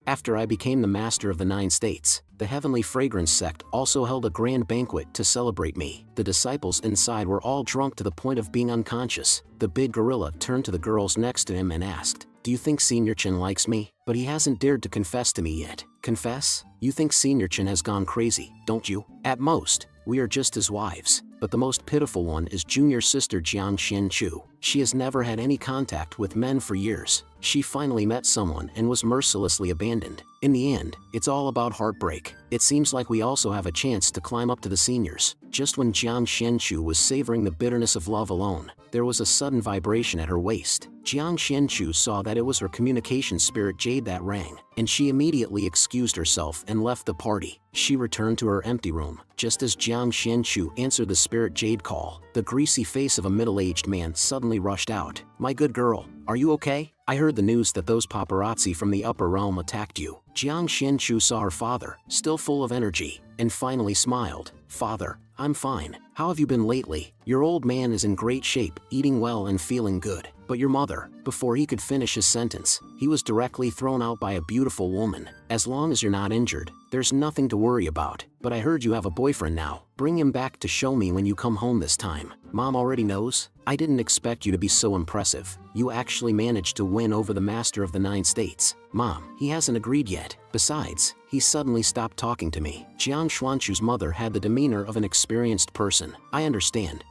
After I became the master of the 9 states, the Heavenly Fragrance sect also held a grand banquet to celebrate me. The disciples inside were all drunk to the point of being unconscious. The big gorilla turned to the girls next to him and asked, "Do you think Senior Chin likes me?" But he hasn't dared to confess to me yet. Confess? You think Senior Chin has gone crazy, don't you? At most, we are just his wives. But the most pitiful one is junior sister Jiang Xianchu. She has never had any contact with men for years. She finally met someone and was mercilessly abandoned. In the end, it's all about heartbreak. It seems like we also have a chance to climb up to the seniors. Just when Jiang Xianchu was savoring the bitterness of love alone, there was a sudden vibration at her waist. Jiang Xianchu saw that it was her communication spirit Jade that rang, and she immediately excused herself and left the party. She returned to her empty room. Just as Jiang Xianchu answered the spirit Jade call, the greasy face of a middle-aged man suddenly rushed out. "My good girl, are you okay? I heard the news that those paparazzi from the upper realm attacked you." Jiang Xianchu saw her father, still full of energy, and finally smiled. "Father, I'm fine. How have you been lately? Your old man is in great shape, eating well and feeling good. But your mother..." Before he could finish his sentence, he was directly thrown out by a beautiful woman. "As long as you're not injured, there's nothing to worry about. But I heard you have a boyfriend now. Bring him back to show me when you come home this time." "Mom already knows? I didn't expect you to be so impressive. You actually managed to win over the master of the 9 states." "Mom, he hasn't agreed yet. Besides, he suddenly stopped talking to me." Jiang Xuanchu's mother had the demeanor of an experienced person. I understand.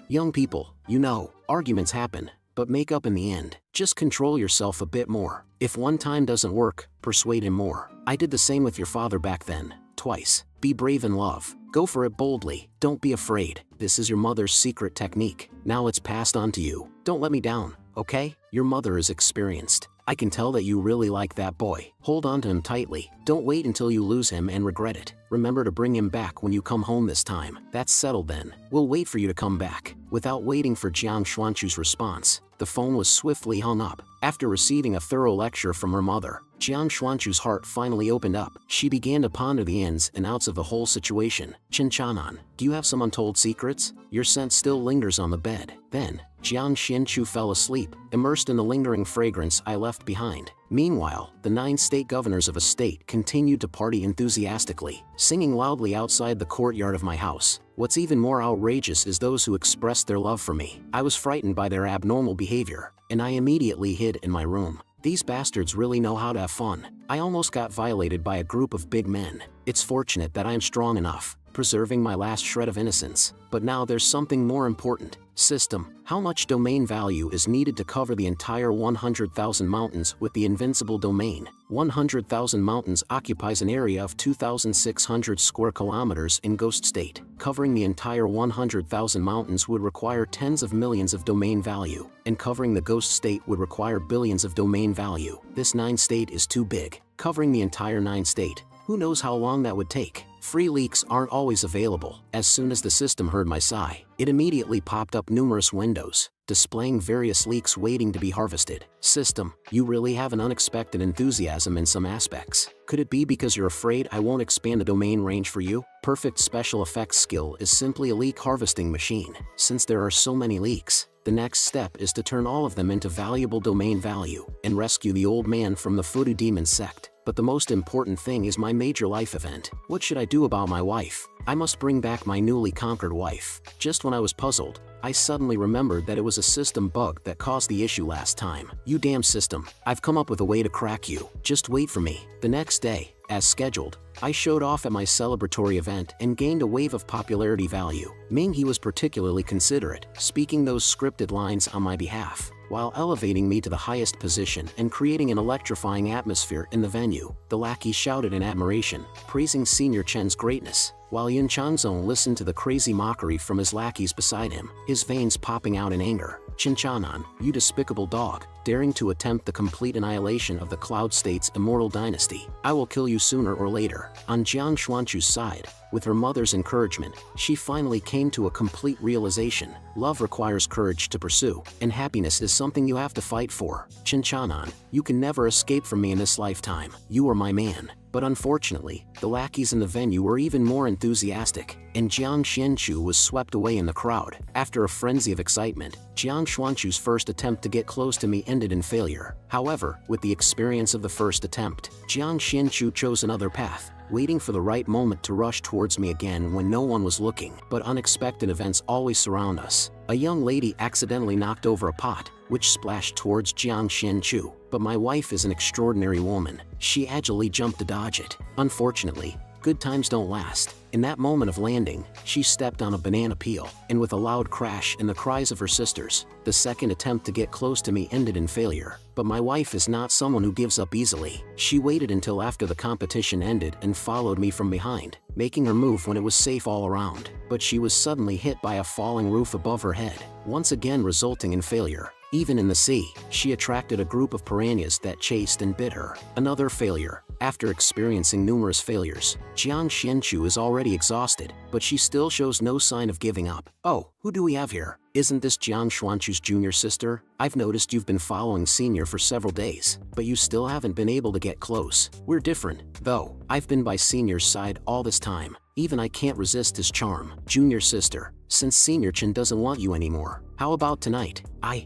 Young people, you know, arguments happen, but make up in the end. Just control yourself a bit more. If one time doesn't work, persuade him more. I did the same with your father back then, twice. Be brave in love. Go for it boldly. Don't be afraid. This is your mother's secret technique. Now it's passed on to you. Don't let me down, okay? Your mother is experienced. I can tell that you really like that boy. Hold on to him tightly. Don't wait until you lose him and regret it. Remember to bring him back when you come home this time. That's settled then. We'll wait for you to come back." Without waiting for Jiang Xuanchu's response, the phone was swiftly hung up. After receiving a thorough lecture from her mother, Jiang Xuanchu's heart finally opened up. She began to ponder the ins and outs of the whole situation. "Chin-chanan, do you have some untold secrets? Your scent still lingers on the bed." Then, Jiang Xianchu fell asleep, immersed in the lingering fragrance I left behind. Meanwhile, the 9 state governors of a state continued to party enthusiastically, singing loudly outside the courtyard of my house. What's even more outrageous is those who expressed their love for me. I was frightened by their abnormal behavior, and I immediately hid in my room. These bastards really know how to have fun. I almost got violated by a group of big men. It's fortunate that I am strong enough, preserving my last shred of innocence. But now there's something more important. System, how much domain value is needed to cover the entire 100,000 mountains with the Invincible domain? 100,000 mountains occupies an area of 2,600 square kilometers in Ghost State. Covering the entire 100,000 mountains would require tens of millions of domain value, and covering the Ghost State would require billions of domain value. This 9 state is too big. Covering the entire 9 state, who knows how long that would take? Free leaks aren't always available. As soon as the system heard my sigh, it immediately popped up numerous windows, displaying various leaks waiting to be harvested. System, you really have an unexpected enthusiasm in some aspects. Could it be because you're afraid I won't expand the domain range for you? Perfect special effects skill is simply a leak harvesting machine. Since there are so many leaks, the next step is to turn all of them into valuable domain value and rescue the old man from the Voodoo Demon sect. But the most important thing is my major life event. What should I do about my wife? I must bring back my newly conquered wife. Just when I was puzzled, I suddenly remembered that it was a system bug that caused the issue last time. You damn system, I've come up with a way to crack you. Just wait for me. The next day, as scheduled, I showed off at my celebratory event and gained a wave of popularity value. Ming-He was particularly considerate, speaking those scripted lines on my behalf, while elevating me to the highest position and creating an electrifying atmosphere in the venue. The lackey shouted in admiration, praising Senior Chen's greatness, while Yin Chanzong listened to the crazy mockery from his lackeys beside him, his veins popping out in anger. "Chin-chanan, you despicable dog, daring to attempt the complete annihilation of the Cloud State's immortal dynasty. I will kill you sooner or later." On Jiang Xuanchu's side, with her mother's encouragement, she finally came to a complete realization. Love requires courage to pursue, and happiness is something you have to fight for. "Chin-chanan, you can never escape from me in this lifetime. You are my man." But unfortunately, the lackeys in the venue were even more enthusiastic, and Jiang Xianchu was swept away in the crowd. After a frenzy of excitement, Jiang Xuanchu's first attempt to get close to me ended in failure. However, with the experience of the first attempt, Jiang Xianchu chose another path, waiting for the right moment to rush towards me again when no one was looking. But unexpected events always surround us. A young lady accidentally knocked over a pot, which splashed towards Jiang Xianchu. But my wife is an extraordinary woman. She agilely jumped to dodge it. Unfortunately, good times don't last. In that moment of landing, she stepped on a banana peel, and with a loud crash and the cries of her sisters, the second attempt to get close to me ended in failure. But my wife is not someone who gives up easily. She waited until after the competition ended and followed me from behind, making her move when it was safe all around. But she was suddenly hit by a falling roof above her head, once again resulting in failure. Even in the sea, she attracted a group of piranhas that chased and bit her. Another failure. After experiencing numerous failures, Jiang Xianchu is already exhausted, but she still shows no sign of giving up. Oh, who do we have here? Isn't this Jiang Xuanchu's junior sister? I've noticed you've been following Senior for several days, but you still haven't been able to get close. We're different, though. I've been by Senior's side all this time. Even I can't resist his charm. Junior sister, since Senior-chan doesn't want you anymore, how about tonight?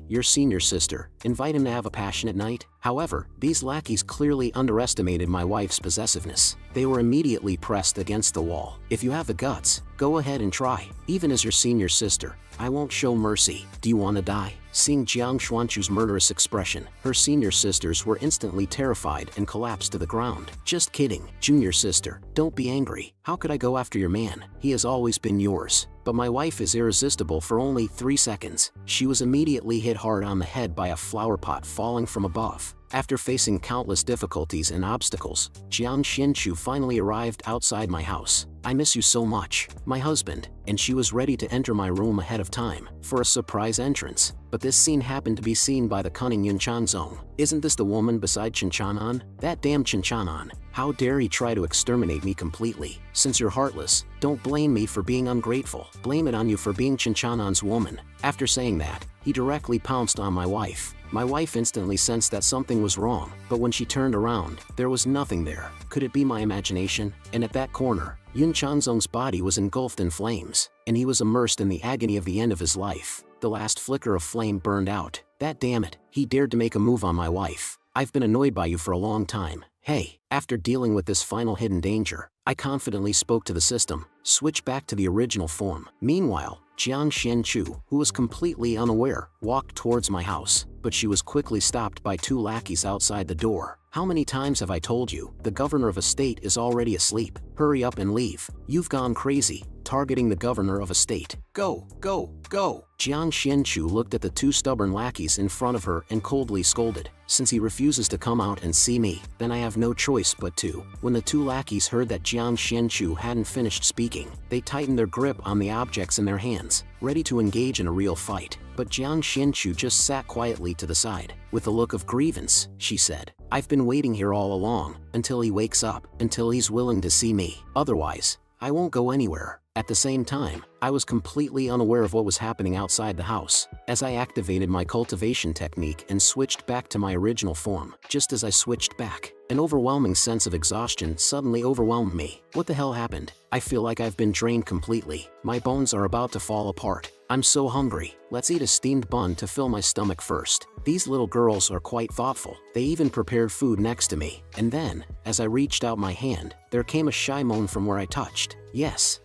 Your senior sister, invite him to have a passionate night? However, these lackeys clearly underestimated my wife's possessiveness. They were immediately pressed against the wall. If you have the guts, go ahead and try. Even as your senior sister, I won't show mercy. Do you want to die? Seeing Jiang Xuanchu's murderous expression, her senior sisters were instantly terrified and collapsed to the ground. Just kidding, junior sister, don't be angry. How could I go after your man? He has always been yours. But my wife is irresistible for only 3 seconds. She was immediately hit hard on the head by a flower pot falling from above. After facing countless difficulties and obstacles, Jiang Xianchu finally arrived outside my house. I miss you so much, my husband, and she was ready to enter my room ahead of time for a surprise entrance. But this scene happened to be seen by the cunning Yun Chanzong. Isn't this the woman beside Chinchanan? That damn Chinchanan. How dare he try to exterminate me completely? Since you're heartless, don't blame me for being ungrateful. Blame it on you for being Chinchanan's woman. After saying that, he directly pounced on my wife. My wife instantly sensed that something was wrong, but when she turned around, there was nothing there. Could it be my imagination? And at that corner, Yun Chanzong's body was engulfed in flames, and he was immersed in the agony of the end of his life. The last flicker of flame burned out. That damn it, he dared to make a move on my wife. I've been annoyed by you for a long time. Hey, after dealing with this final hidden danger, I confidently spoke to the system, switch back to the original form. Meanwhile, Jiang Xianchu, who was completely unaware, walked towards my house, but she was quickly stopped by 2 lackeys outside the door. How many times have I told you, the governor of a state is already asleep? Hurry up and leave. You've gone crazy, targeting the governor of a state. Go, go, go. Jiang Xianchu looked at the 2 stubborn lackeys in front of her and coldly scolded. Since he refuses to come out and see me, then I have no choice but to. When the 2 lackeys heard that Jiang Xianchu hadn't finished speaking, they tightened their grip on the objects in their hands, ready to engage in a real fight. But Jiang Xianchu just sat quietly to the side. With a look of grievance, she said, I've been waiting here all along, until he wakes up, until he's willing to see me. Otherwise, I won't go anywhere. At the same time, I was completely unaware of what was happening outside the house. As I activated my cultivation technique and switched back to my original form, just as I switched back, an overwhelming sense of exhaustion suddenly overwhelmed me. What the hell happened? I feel like I've been drained completely. My bones are about to fall apart. I'm so hungry. Let's eat a steamed bun to fill my stomach first. These little girls are quite thoughtful. They even prepared food next to me. And then, as I reached out my hand, there came a shy moan from where I touched. Yes,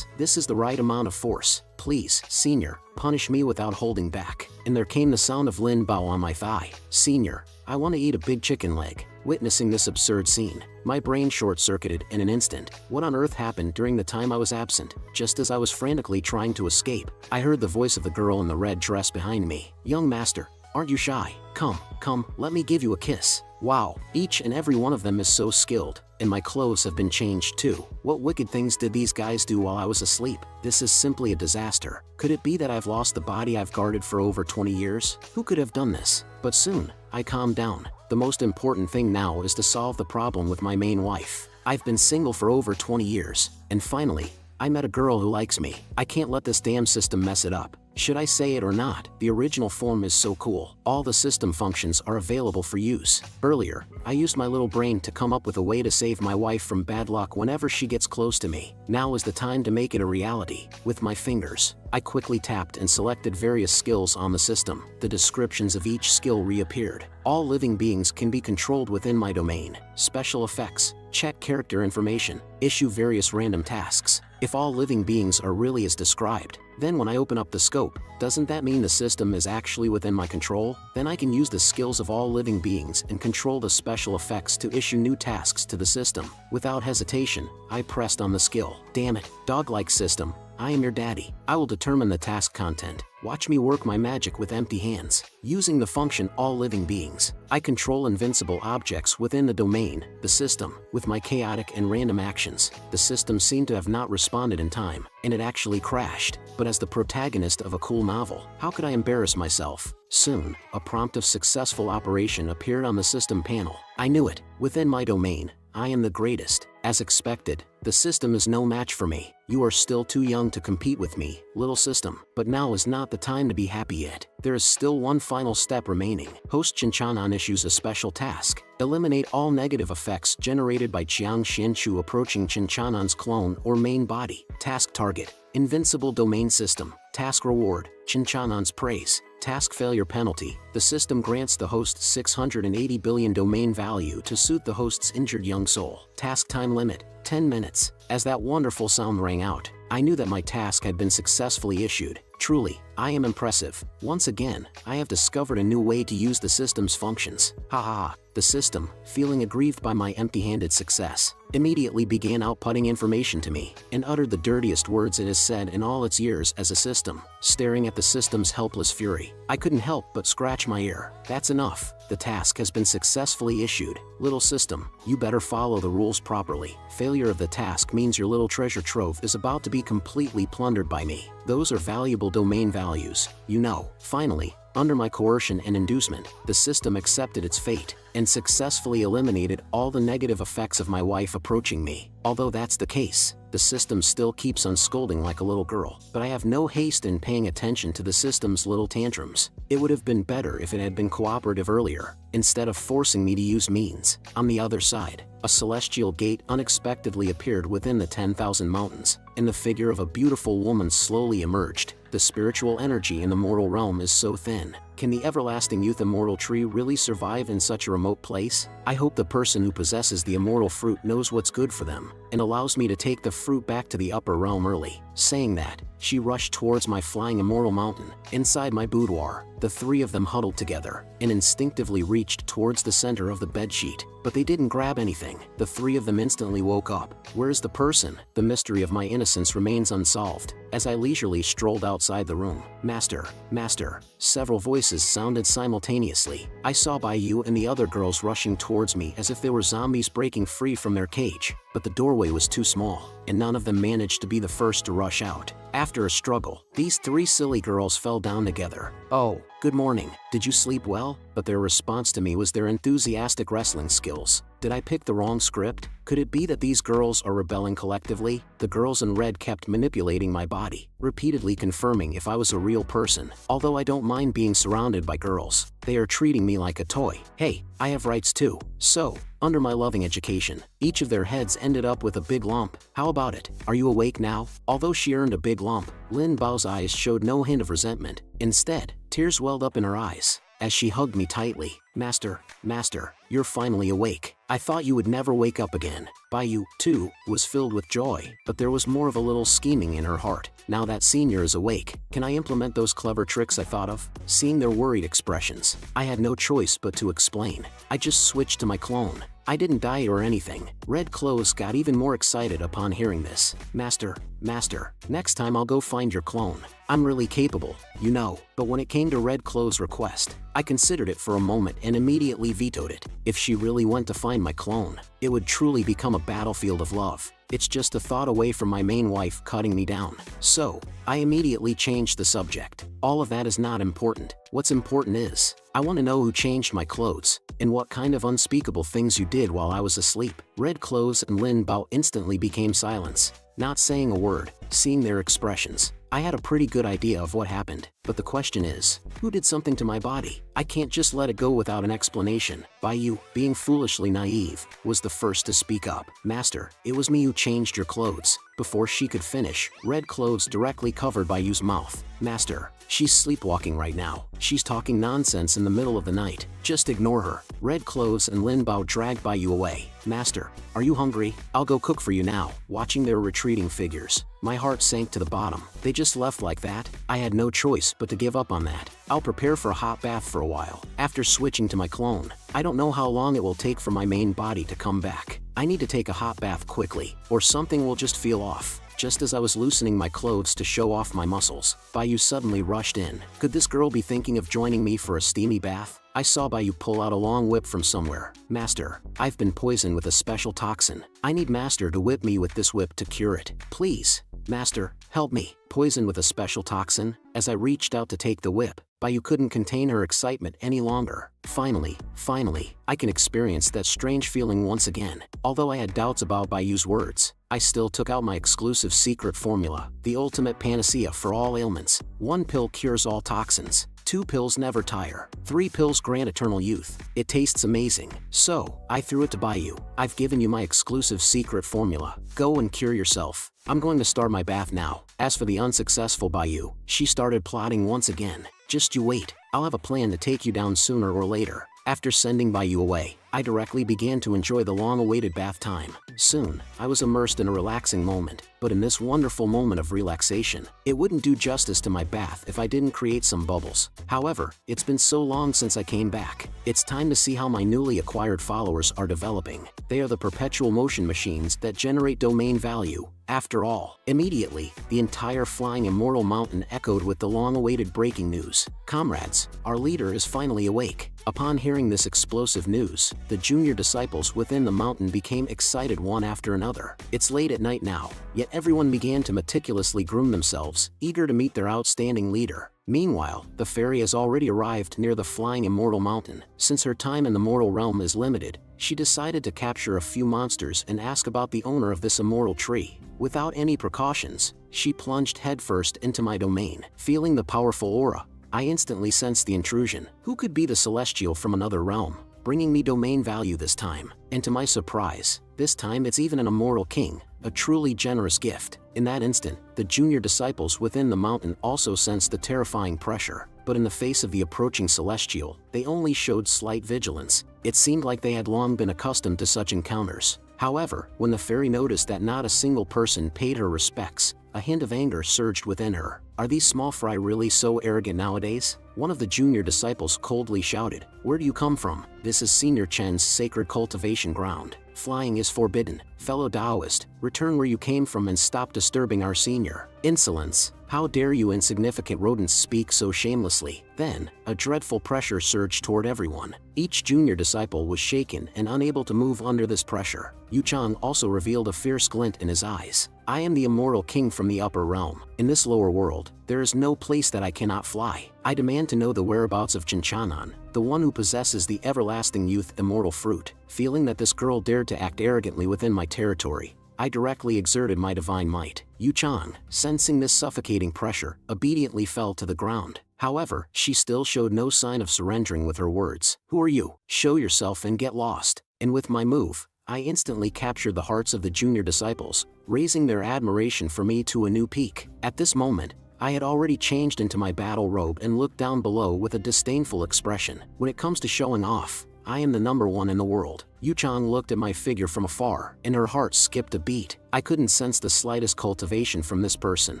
this is the right amount of force. Please, Senior, punish me without holding back. And there came the sound of Lin Bao on my thigh. Senior, I want to eat a big chicken leg. Witnessing this absurd scene, my brain short-circuited in an instant. What on earth happened during the time I was absent? Just as I was frantically trying to escape, I heard the voice of the girl in the red dress behind me. Young master, aren't you shy? Come, let me give you a kiss. Wow, each and every one of them is so skilled, and my clothes have been changed too. What wicked things did these guys do while I was asleep? This is simply a disaster. Could it be that I've lost the body I've guarded for over 20 years? Who could have done this? But soon, I calmed down. The most important thing now is to solve the problem with my main wife. I've been single for over 20 years, and finally, I met a girl who likes me. I can't let this damn system mess it up. Should I say it or not? The original form is so cool. All the system functions are available for use. Earlier, I used my little brain to come up with a way to save my wife from bad luck whenever she gets close to me. Now is the time to make it a reality. With my fingers, I quickly tapped and selected various skills on the system. The descriptions of each skill reappeared. All living beings can be controlled within my domain. Special effects, check character information, issue various random tasks. If all living beings are really as described, then when I open up the scope, doesn't that mean the system is actually within my control? Then I can use the skills of all living beings and control the special effects to issue new tasks to the system. Without hesitation, I pressed on the skill. Damn it, dog-like system, I am your daddy. I will determine the task content. Watch me work my magic with empty hands. Using the function all living beings, I control invincible objects within the domain, the system. With my chaotic and random actions, the system seemed to have not responded in time, and it actually crashed. But as the protagonist of a cool novel, how could I embarrass myself? Soon, a prompt of successful operation appeared on the system panel. I knew it. Within my domain, I am the greatest. As expected, the system is no match for me. You are still too young to compete with me, little system. But now is not the time to be happy yet. There is still one final step remaining. Host Chinchanan issues a special task. Eliminate all negative effects generated by Chiang Xianchu approaching Chinchanan's clone or main body. Task target: Invincible domain system. Task reward: Chinchanan's praise. Task failure penalty: the system grants the host 680 billion domain value to suit the host's injured young soul. Task time limit: 10 minutes. As that wonderful sound rang out, I knew that my task had been successfully issued. Truly, I am impressive. Once again, I have discovered a new way to use the system's functions. Ha ha ha. The system, feeling aggrieved by my empty-handed success, immediately began outputting information to me, and uttered the dirtiest words it has said in all its years as a system. Staring at the system's helpless fury, I couldn't help but scratch my ear. That's enough. The task has been successfully issued. Little system, you better follow the rules properly. Failure of the task means your little treasure trove is about to be completely plundered by me. Those are valuable domain values, you know. Finally, under my coercion and inducement, the system accepted its fate, and successfully eliminated all the negative effects of my wife approaching me. Although that's the case, the system still keeps on scolding like a little girl, but I have no haste in paying attention to the system's little tantrums. It would have been better if it had been cooperative earlier, instead of forcing me to use means. On the other side, a celestial gate unexpectedly appeared within the 10,000 mountains, and the figure of a beautiful woman slowly emerged. The spiritual energy in the mortal realm is so thin. Can the everlasting youth immortal tree really survive in such a remote place? I hope the person who possesses the immortal fruit knows what's good for them, and allows me to take the fruit back to the upper realm early. Saying that, she rushed towards my flying immortal mountain. Inside my boudoir, the three of them huddled together, and instinctively reached towards the center of the bedsheet. But they didn't grab anything. The three of them instantly woke up. Where's the person? The mystery of my innocence remains unsolved. As I leisurely strolled outside the room, Master, Master, several voices sounded simultaneously. I saw Baiyu and the other girls rushing towards me as if they were zombies breaking free from their cage. But the doorway was too small, and none of them managed to be the first to rush out. After a struggle, these three silly girls fell down together. Oh, good morning. Did you sleep well? But their response to me was their enthusiastic wrestling skills. Did I pick the wrong script? Could it be that these girls are rebelling collectively? The girls in red kept manipulating my body, repeatedly confirming if I was a real person. Although I don't mind being surrounded by girls, they are treating me like a toy. Hey, I have rights too. So, under my loving education, each of their heads ended up with a big lump. How about it? Are you awake now? Although she earned a big lump, Lin Bao's eyes showed no hint of resentment. Instead, tears welled up in her eyes as she hugged me tightly. Master, Master, you're finally awake. I thought you would never wake up again. Baiyu, too, was filled with joy, but there was more of a little scheming in her heart. Now that senior is awake, can I implement those clever tricks I thought of? Seeing their worried expressions, I had no choice but to explain. I just switched to my clone. I didn't die or anything. Red Clothes got even more excited upon hearing this. Master, Master, next time I'll go find your clone. I'm really capable, you know. But when it came to Red Clothes' request, I considered it for a moment and immediately vetoed it. If she really went to find my clone, it would truly become a battlefield of love. It's just a thought away from my main wife cutting me down. So, I immediately changed the subject. All of that is not important. What's important is, I want to know who changed my clothes, and what kind of unspeakable things you did while I was asleep. Red clothes and Lin Bao instantly became silence, not saying a word. Seeing their expressions, I had a pretty good idea of what happened, but the question is, who did something to my body? I can't just let it go without an explanation. Baiyu, being foolishly naive, was the first to speak up. Master, it was me who changed your clothes. Before she could finish, red clothes directly covered Baiyu's mouth. Master, she's sleepwalking right now. She's talking nonsense in the middle of the night. Just ignore her. Red clothes and Lin Bao dragged Baiyu away. Master, are you hungry? I'll go cook for you now. Watching their retreating figures, my heart sank to the bottom. They just left like that? I had no choice but to give up on that. I'll prepare for a hot bath for a while. After switching to my clone, I don't know how long it will take for my main body to come back. I need to take a hot bath quickly, or something will just feel off. Just as I was loosening my clothes to show off my muscles, Baiyu suddenly rushed in. Could this girl be thinking of joining me for a steamy bath? I saw Baiyu pull out a long whip from somewhere. Master, I've been poisoned with a special toxin. I need Master to whip me with this whip to cure it. Please. Master, help me. Poisoned with a special toxin? As I reached out to take the whip, Baiyu couldn't contain her excitement any longer. Finally, I can experience that strange feeling once again. Although I had doubts about Baiyu's words, I still took out my exclusive secret formula, the ultimate panacea for all ailments. 1 pill cures all toxins. 2 pills never tire. 3 pills grant eternal youth. It tastes amazing. So, I threw it to Baiyu. I've given you my exclusive secret formula. Go and cure yourself. I'm going to start my bath now. As for the unsuccessful Baiyu, she started plotting once again. Just you wait. I'll have a plan to take you down sooner or later. After sending Baiyu away, I directly began to enjoy the long-awaited bath time. Soon, I was immersed in a relaxing moment, but in this wonderful moment of relaxation, it wouldn't do justice to my bath if I didn't create some bubbles. However, it's been so long since I came back. It's time to see how my newly acquired followers are developing. They are the perpetual motion machines that generate domain value. After all, immediately, the entire flying immortal mountain echoed with the long-awaited breaking news. Comrades, our leader is finally awake. Upon hearing this explosive news, the junior disciples within the mountain became excited one after another. It's late at night now, yet everyone began to meticulously groom themselves, eager to meet their outstanding leader. Meanwhile, the fairy has already arrived near the flying immortal mountain. Since her time in the mortal realm is limited, she decided to capture a few monsters and ask about the owner of this immortal tree. Without any precautions, she plunged headfirst into my domain. Feeling the powerful aura, I instantly sensed the intrusion. Who could be the celestial from another realm, bringing me domain value this time? And to my surprise, this time it's even an immortal king, a truly generous gift. In that instant, the junior disciples within the mountain also sensed the terrifying pressure, but in the face of the approaching celestial, they only showed slight vigilance. It seemed like they had long been accustomed to such encounters. However, when the fairy noticed that not a single person paid her respects, a hint of anger surged within her. Are these small fry really so arrogant nowadays? One of the junior disciples coldly shouted, "Where do you come from? This is Senior Chen's sacred cultivation ground. Flying is forbidden. Fellow Taoist, return where you came from and stop disturbing our senior." Insolence! How dare you insignificant rodents speak so shamelessly? Then, a dreadful pressure surged toward everyone. Each junior disciple was shaken and unable to move under this pressure. Yu Chang also revealed a fierce glint in his eyes. I am the immortal king from the upper realm. In this lower world, there is no place that I cannot fly. I demand to know the whereabouts of Chinchanan, the one who possesses the everlasting youth immortal fruit. Feeling that this girl dared to act arrogantly within my territory, I directly exerted my divine might. Yu Chang, sensing this suffocating pressure, obediently fell to the ground. However, she still showed no sign of surrendering with her words. "Who are you? Show yourself and get lost." And with my move, I instantly captured the hearts of the junior disciples, raising their admiration for me to a new peak. At this moment, I had already changed into my battle robe and looked down below with a disdainful expression. When it comes to showing off, I am the #1 in the world. Yu Chang looked at my figure from afar, and her heart skipped a beat. I couldn't sense the slightest cultivation from this person,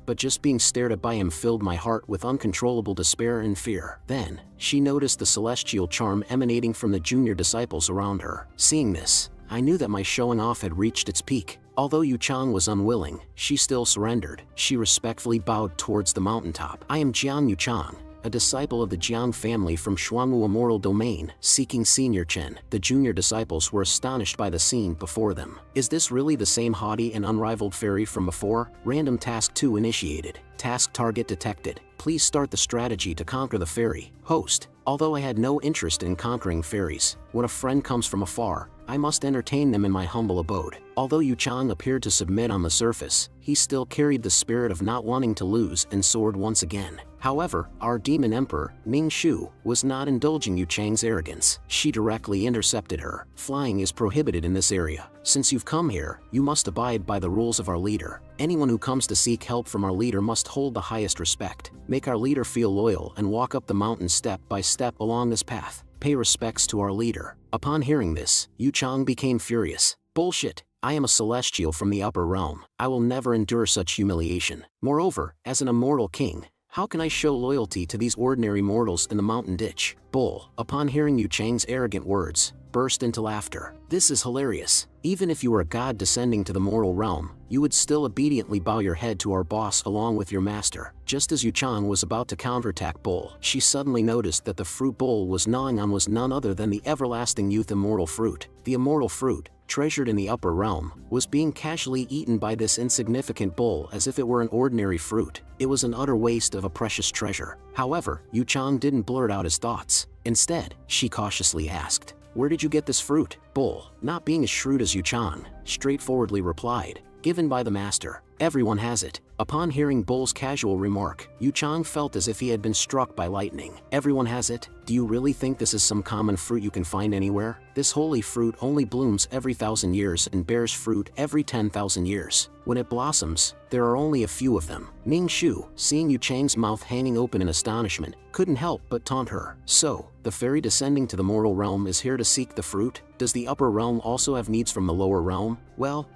but just being stared at by him filled my heart with uncontrollable despair and fear. Then, she noticed the celestial charm emanating from the junior disciples around her. Seeing this, I knew that my showing off had reached its peak. Although Yu Chang was unwilling, she still surrendered. She respectfully bowed towards the mountaintop. "I am Jiang Yu Chang, a disciple of the Jiang family from Shuangwu Immortal Domain, seeking Senior Chen." The junior disciples were astonished by the scene before them. Is this really the same haughty and unrivaled fairy from before? Random task 2 initiated. Task target detected. Please start the strategy to conquer the fairy. Host. Although I had no interest in conquering fairies, when a friend comes from afar, I must entertain them in my humble abode. Although Yu Chang appeared to submit on the surface, he still carried the spirit of not wanting to lose and soared once again. However, our demon emperor, Ning Shu, was not indulging Yu Chang's arrogance. She directly intercepted her. Flying is prohibited in this area. Since you've come here, you must abide by the rules of our leader. Anyone who comes to seek help from our leader must hold the highest respect. Make our leader feel loyal and walk up the mountain step by step along this path. Pay respects to our leader. Upon hearing this, Yu Chang became furious. Bullshit. I am a celestial from the upper realm. I will never endure such humiliation. Moreover, as an immortal king, how can I show loyalty to these ordinary mortals in the mountain ditch? Bull. Upon hearing Yu Chang's arrogant words, burst into laughter. This is hilarious. Even if you were a god descending to the mortal realm, you would still obediently bow your head to our boss along with your master. Just as Yu Chang was about to counterattack Bull, she suddenly noticed that the fruit Bull was gnawing on was none other than the everlasting youth immortal fruit. The immortal fruit, treasured in the upper realm, was being casually eaten by this insignificant Bull as if it were an ordinary fruit. It was an utter waste of a precious treasure. However, Yu Chang didn't blurt out his thoughts. Instead, she cautiously asked, "Where did you get this fruit?" Bull, not being as shrewd as Yu Chang, straightforwardly replied, "Given by the master. Everyone has it." Upon hearing Bull's casual remark, Yu Chang felt as if he had been struck by lightning. Everyone has it? Do you really think this is some common fruit you can find anywhere? This holy fruit only blooms every 1,000 years and bears fruit every 10,000 years. When it blossoms, there are only a few of them. Ning Shu, seeing Yu Chang's mouth hanging open in astonishment, couldn't help but taunt her. So, the fairy descending to the mortal realm is here to seek the fruit? Does the upper realm also have needs from the lower realm? Well,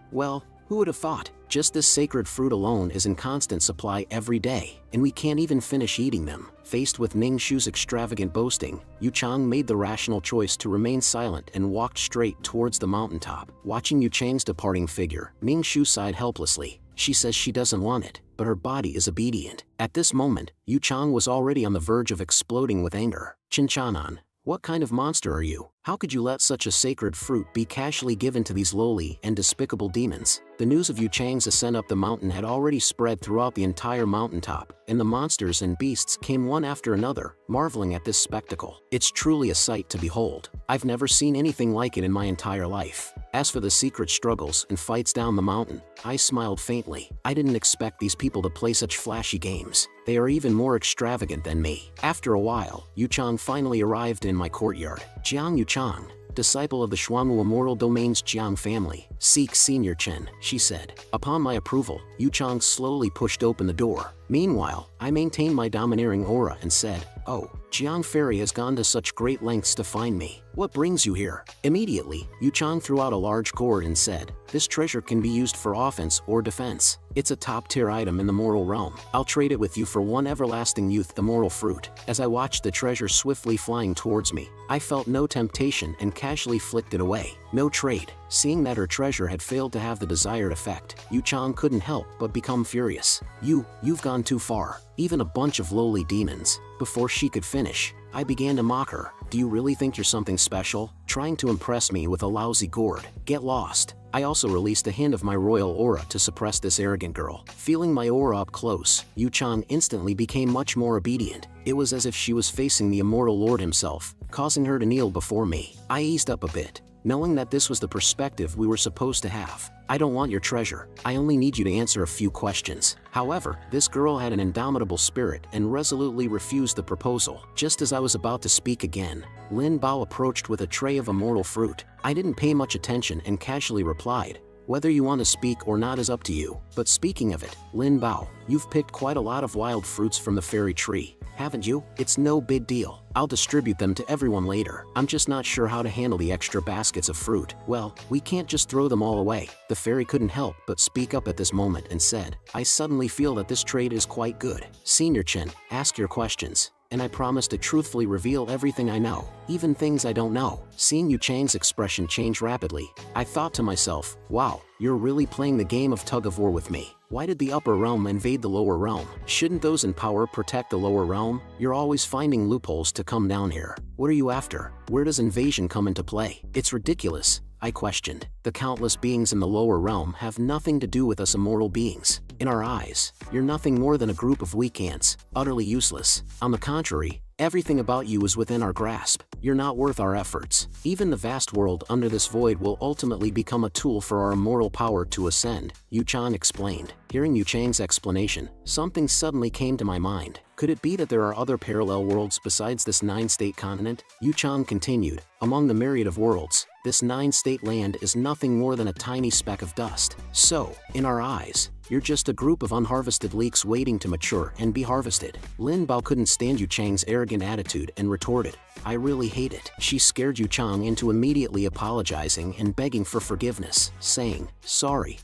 who would have thought? Just this sacred fruit alone is in constant supply every day, and we can't even finish eating them. Faced with Ning Shu's extravagant boasting, Yu Chang made the rational choice to remain silent and walked straight towards the mountaintop. Watching Yu Chang's departing figure, Ning Shu sighed helplessly. She says she doesn't want it, but her body is obedient. At this moment, Yu Chang was already on the verge of exploding with anger. Chinchanan, what kind of monster are you? How could you let such a sacred fruit be casually given to these lowly and despicable demons? The news of Yu Chang's ascent up the mountain had already spread throughout the entire mountaintop, and the monsters and beasts came one after another, marveling at this spectacle. It's truly a sight to behold. I've never seen anything like it in my entire life. As for the secret struggles and fights down the mountain, I smiled faintly. I didn't expect these people to play such flashy games. They are even more extravagant than me. After a while, Yu Chang finally arrived in my courtyard. Jiang Yu Chang, disciple of the Xuanwu Immortal Domain's Jiang family, seek Senior Chen, she said. Upon my approval, Yu Chang slowly pushed open the door. Meanwhile, I maintained my domineering aura and said, "Oh, Jiang Fairy has gone to such great lengths to find me. What brings you here?" Immediately, Yu Chang threw out a large gourd and said, "This treasure can be used for offense or defense. It's a top-tier item in the mortal realm. I'll trade it with you for one everlasting youth, the mortal fruit." As I watched the treasure swiftly flying towards me, I felt no temptation and casually flicked it away. No trade. Seeing that her treasure had failed to have the desired effect, Yu Chang couldn't help but become furious. You've gone too far. Even a bunch of lowly demons." Before she could finish, I began to mock her. "Do you really think you're something special? Trying to impress me with a lousy gourd? Get lost." I also released a hint of my royal aura to suppress this arrogant girl. Feeling my aura up close, Yu Chang instantly became much more obedient. It was as if she was facing the immortal lord himself, causing her to kneel before me. I eased up a bit, knowing that this was the perspective we were supposed to have. "I don't want your treasure. I only need you to answer a few questions." However, this girl had an indomitable spirit and resolutely refused the proposal. Just as I was about to speak again, Lin Bao approached with a tray of immortal fruit. I didn't pay much attention and casually replied, "Whether you want to speak or not is up to you. But speaking of it, Lin Bao, you've picked quite a lot of wild fruits from the fairy tree, haven't you? It's no big deal. I'll distribute them to everyone later. I'm just not sure how to handle the extra baskets of fruit." "Well, we can't just throw them all away." The fairy couldn't help but speak up at this moment and said, "I suddenly feel that this trade is quite good. Senior Chen, ask your questions, and I promise to truthfully reveal everything I know, even things I don't know." Seeing Yu Chang's expression change rapidly, I thought to myself, wow, you're really playing the game of tug-of-war with me. Why did the upper realm invade the lower realm? Shouldn't those in power protect the lower realm? You're always finding loopholes to come down here. What are you after? Where does invasion come into play? It's ridiculous, I questioned. The countless beings in the lower realm have nothing to do with us immortal beings. In our eyes, you're nothing more than a group of weak ants, utterly useless. On the contrary, everything about you is within our grasp. You're not worth our efforts. Even the vast world under this void will ultimately become a tool for our immortal power to ascend, Yu-chan explained. Hearing Yu Chang's explanation, something suddenly came to my mind. Could it be that there are other parallel worlds besides this 9-state continent? Yu-chan continued, among the myriad of worlds, this 9-state land is nothing more than a tiny speck of dust. So, in our eyes, you're just a group of unharvested leeks waiting to mature and be harvested. Lin Bao couldn't stand Yu Chang's arrogant attitude and retorted, I really hate it. She scared Yu Chang into immediately apologizing and begging for forgiveness, saying, sorry.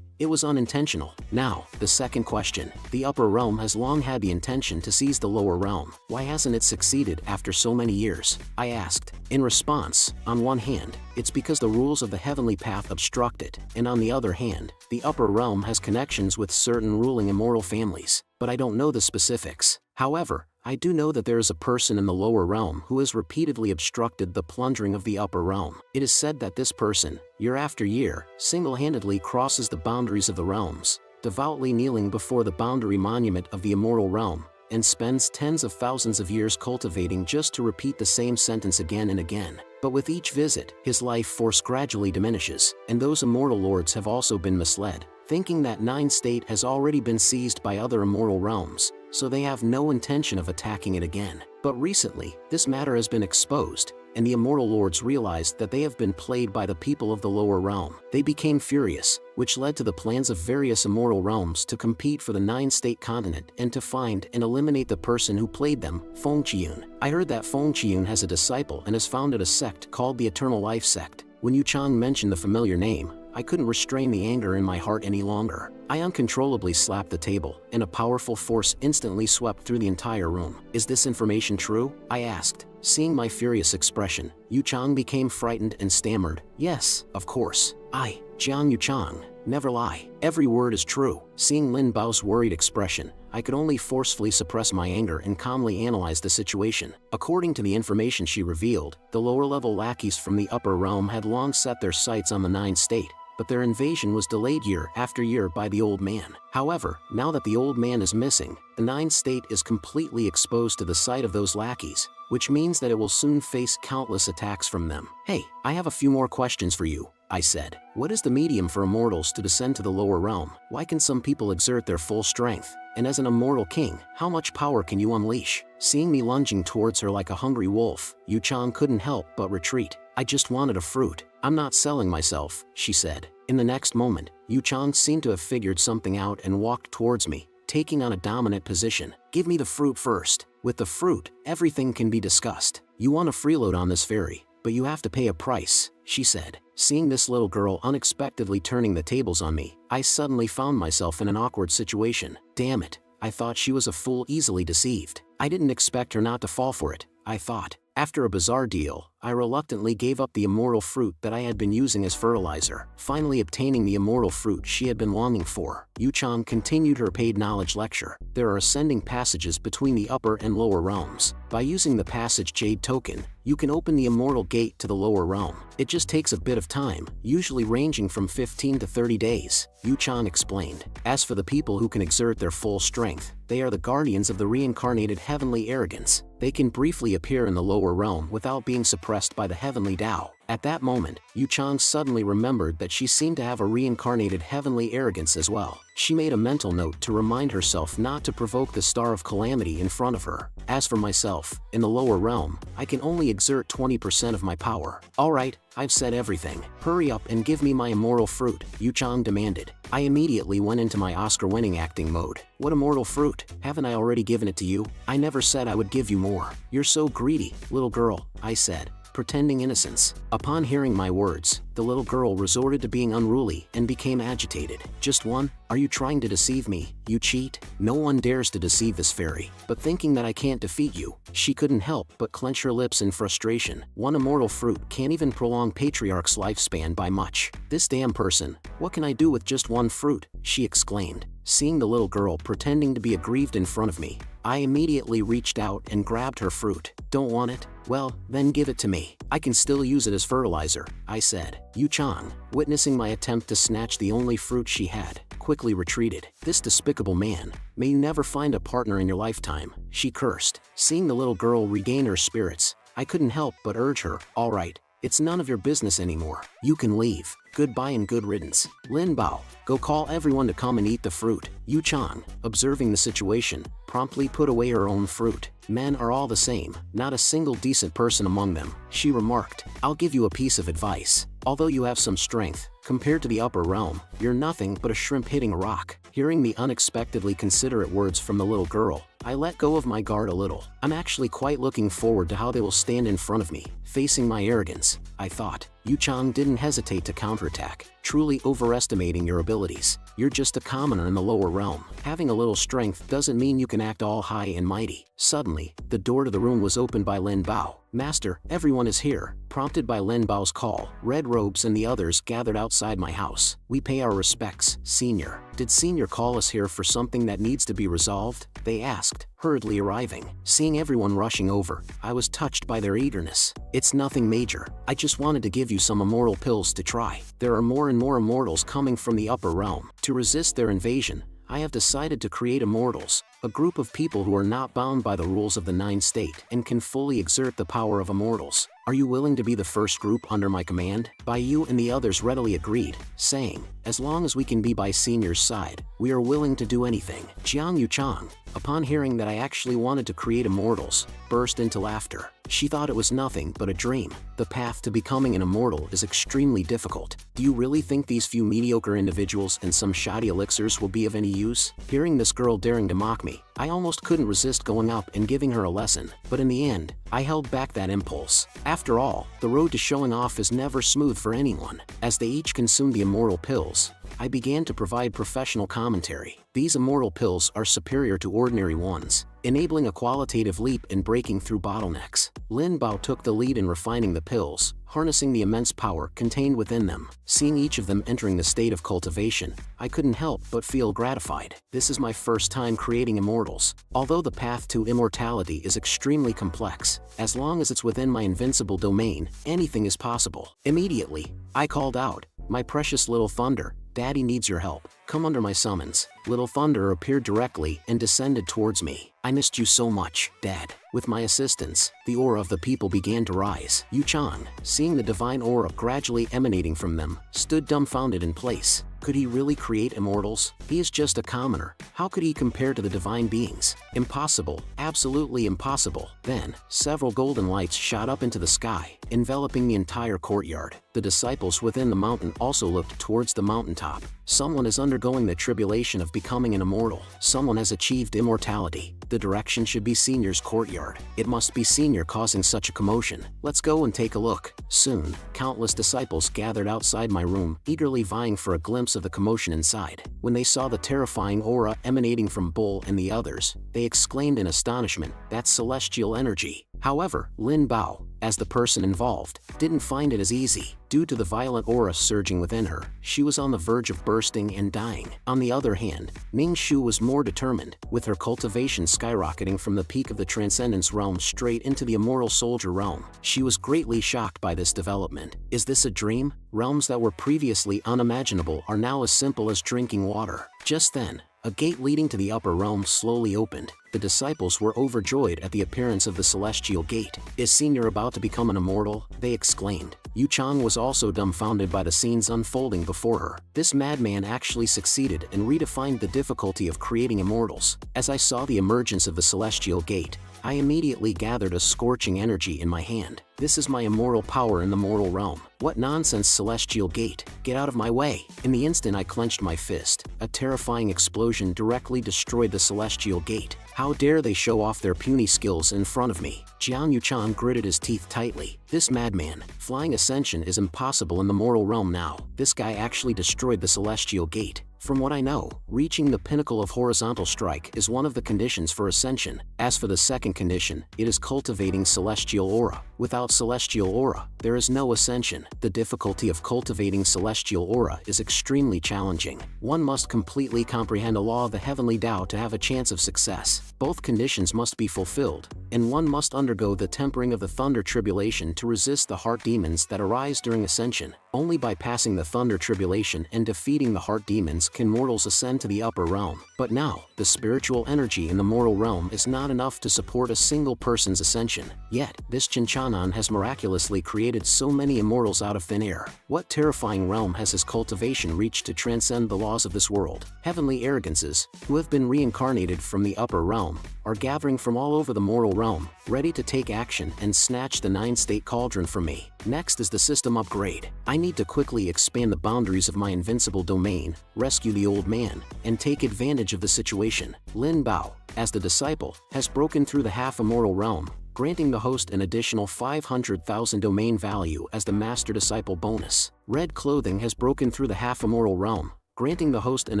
It was unintentional. Now, the second question. The upper realm has long had the intention to seize the lower realm. Why hasn't it succeeded after so many years? I asked. In response, on one hand, it's because the rules of the heavenly path obstruct it, and on the other hand, the upper realm has connections with certain ruling immortal families, but I don't know the specifics. However, I do know that there is a person in the lower realm who has repeatedly obstructed the plundering of the upper realm. It is said that this person, year after year, single-handedly crosses the boundaries of the realms, devoutly kneeling before the boundary monument of the immortal realm, and spends tens of thousands of years cultivating just to repeat the same sentence again and again. But with each visit, his life force gradually diminishes, and those immortal lords have also been misled, thinking that 9-state has already been seized by other immortal realms, so they have no intention of attacking it again. But recently, this matter has been exposed, and the immortal lords realized that they have been played by the people of the lower realm. They became furious, which led to the plans of various immortal realms to compete for the 9-state continent and to find and eliminate the person who played them, Feng Qiyun. I heard that Feng Qiyun has a disciple and has founded a sect called the Eternal Life Sect. When Yu Chang mentioned the familiar name, I couldn't restrain the anger in my heart any longer. I uncontrollably slapped the table, and a powerful force instantly swept through the entire room. Is this information true? I asked. Seeing my furious expression, Yu Chang became frightened and stammered, yes, of course. Jiang Yu Chang, never lie. Every word is true. Seeing Lin Bao's worried expression, I could only forcefully suppress my anger and calmly analyze the situation. According to the information she revealed, the lower-level lackeys from the upper realm had long set their sights on the 9-state, but their invasion was delayed year after year by the old man. However, now that the old man is missing, the 9-state is completely exposed to the sight of those lackeys, which means that it will soon face countless attacks from them. Hey, I have a few more questions for you, I said. What is the medium for immortals to descend to the lower realm? Why can some people exert their full strength? And as an immortal king, how much power can you unleash? Seeing me lunging towards her like a hungry wolf, Yu Chang couldn't help but retreat. I just wanted a fruit. I'm not selling myself, she said. In the next moment, Yu Chang seemed to have figured something out and walked towards me, taking on a dominant position. Give me the fruit first. With the fruit, everything can be discussed. You want a freeload on this ferry, but you have to pay a price, she said. Seeing this little girl unexpectedly turning the tables on me, I suddenly found myself in an awkward situation. Damn it, I thought she was a fool easily deceived. I didn't expect her not to fall for it, I thought. After a bizarre deal, I reluctantly gave up the immortal fruit that I had been using as fertilizer, finally obtaining the immortal fruit she had been longing for. Yu Chang continued her paid knowledge lecture. There are ascending passages between the upper and lower realms. By using the passage Jade token, you can open the immortal gate to the lower realm. It just takes a bit of time, usually ranging from 15 to 30 days, Yu Chang explained. As for the people who can exert their full strength, they are the guardians of the reincarnated heavenly arrogance. They can briefly appear in the lower realm without being suppressed by the heavenly Tao. At that moment, Yu Chang suddenly remembered that she seemed to have a reincarnated heavenly arrogance as well. She made a mental note to remind herself not to provoke the Star of Calamity in front of her. As for myself, in the lower realm, I can only exert 20% of my power. Alright, I've said everything. Hurry up and give me my immortal fruit, Yu Chang demanded. I immediately went into my Oscar-winning acting mode. What immortal fruit? Haven't I already given it to you? I never said I would give you more. You're so greedy, little girl, I said, pretending innocence. Upon hearing my words, the little girl resorted to being unruly and became agitated. Just one? Are you trying to deceive me, you cheat? No one dares to deceive this fairy. But thinking that I can't defeat you, she couldn't help but clench her lips in frustration. One immortal fruit can't even prolong Patriarch's lifespan by much. This damn person, what can I do with just one fruit? She exclaimed. Seeing the little girl pretending to be aggrieved in front of me, I immediately reached out and grabbed her fruit. Don't want it? Well, then give it to me. I can still use it as fertilizer, I said. Yu-chan, witnessing my attempt to snatch the only fruit she had, quickly retreated. This despicable man, may you never find a partner in your lifetime, she cursed. Seeing the little girl regain her spirits, I couldn't help but urge her, all right, it's none of your business anymore. You can leave. Goodbye and good riddance. Lin Bao, go call everyone to come and eat the fruit. Yu-chan, observing the situation, promptly put away her own fruit. Men are all the same, not a single decent person among them, she remarked. I'll give you a piece of advice. Although you have some strength, compared to the upper realm, you're nothing but a shrimp hitting a rock. Hearing the unexpectedly considerate words from the little girl, I let go of my guard a little. I'm actually quite looking forward to how they will stand in front of me, facing my arrogance, I thought. Yu-chan didn't hesitate to counterattack, truly overestimating your abilities. You're just a commoner in the lower realm. Having a little strength doesn't mean you can act all high and mighty. Suddenly, the door to the room was opened by Lin Bao. Master, everyone is here. Prompted by Lin Bao's call, Red Robes and the others gathered outside my house. We pay our respects, Senior. Did Senior call us here for something that needs to be resolved? They asked, hurriedly arriving. Seeing everyone rushing over, I was touched by their eagerness. It's nothing major. I just wanted to give you some immortal pills to try. There are more and more immortals coming from the upper realm. To resist their invasion, I have decided to create immortals, a group of people who are not bound by the rules of the 9 state and can fully exert the power of immortals. Are you willing to be the first group under my command? Bai Yu and the others readily agreed, saying, as long as we can be by Senior's side, we are willing to do anything. Jiang Yu-chan, upon hearing that I actually wanted to create immortals, burst into laughter. She thought it was nothing but a dream. The path to becoming an immortal is extremely difficult. Do you really think these few mediocre individuals and some shoddy elixirs will be of any use? Hearing this girl daring to mock me, I almost couldn't resist going up and giving her a lesson, but in the end, I held back that impulse. After all, the road to showing off is never smooth for anyone. As they each consumed the immortal pills, I began to provide professional commentary. These immortal pills are superior to ordinary ones, enabling a qualitative leap in breaking through bottlenecks. Lin Bao took the lead in refining the pills, harnessing the immense power contained within them. Seeing each of them entering the state of cultivation, I couldn't help but feel gratified. This is my first time creating immortals. Although the path to immortality is extremely complex, as long as it's within my invincible domain, anything is possible. Immediately, I called out, my precious little Thunder, Daddy needs your help. Come under my summons. Little Thunder appeared directly and descended towards me. I missed you so much, Dad. With my assistance, the aura of the people began to rise. Yu-chan, seeing the divine aura gradually emanating from them, stood dumbfounded in place. Could he really create immortals? He is just a commoner. How could he compare to the divine beings? Impossible. Absolutely impossible. Then, several golden lights shot up into the sky, enveloping the entire courtyard. The disciples within the mountain also looked towards the mountaintop. Someone is undergoing the tribulation of becoming an immortal. Someone has achieved immortality. The direction should be Senior's courtyard. It must be Senior causing such a commotion. Let's go and take a look. Soon, countless disciples gathered outside my room, eagerly vying for a glimpse of the commotion inside. When they saw the terrifying aura emanating from Bull and the others, they exclaimed in astonishment, that's celestial energy. However, Lin Bao, as the person involved, didn't find it as easy. Due to the violent aura surging within her, she was on the verge of bursting and dying. On the other hand, Ning Shu was more determined, with her cultivation skyrocketing from the peak of the Transcendence realm straight into the Immortal Soldier realm. She was greatly shocked by this development. Is this a dream? Realms that were previously unimaginable are now as simple as drinking water. Just then, a gate leading to the upper realm slowly opened. The disciples were overjoyed at the appearance of the celestial gate. Is Senior about to become an immortal? They exclaimed. Yu-chan was also dumbfounded by the scenes unfolding before her. This madman actually succeeded and redefined the difficulty of creating immortals. As I saw the emergence of the celestial gate, I immediately gathered a scorching energy in my hand. This is my immortal power in the mortal realm. What nonsense, celestial gate! Get out of my way! In the instant I clenched my fist, a terrifying explosion directly destroyed the celestial gate. How dare they show off their puny skills in front of me? Jiang Yu-chan gritted his teeth tightly. This madman, flying ascension is impossible in the mortal realm now. This guy actually destroyed the celestial gate. From what I know, reaching the pinnacle of horizontal strike is one of the conditions for ascension. As for the second condition, it is cultivating celestial aura. Without celestial aura, there is no ascension. The difficulty of cultivating celestial aura is extremely challenging. One must completely comprehend a law of the heavenly Tao to have a chance of success. Both conditions must be fulfilled, and one must undergo the tempering of the thunder tribulation to resist the heart demons that arise during ascension. Only by passing the thunder tribulation and defeating the heart demons can mortals ascend to the upper realm. But now, the spiritual energy in the mortal realm is not enough to support a single person's ascension. Yet, this Chinchanan has miraculously created so many immortals out of thin air. What terrifying realm has his cultivation reached to transcend the laws of this world? Heavenly arrogances, who have been reincarnated from the upper realm, are gathering from all over the mortal realm, ready to take action and snatch the 9-state cauldron from me. Next is the system upgrade. I need to quickly expand the boundaries of my invincible domain, rescue the old man, and take advantage of the situation. Lin Bao, as the disciple, has broken through the half-immortal realm, granting the host an additional 500,000 domain value as the master disciple bonus. Red Clothing has broken through the half-immortal realm, granting the host an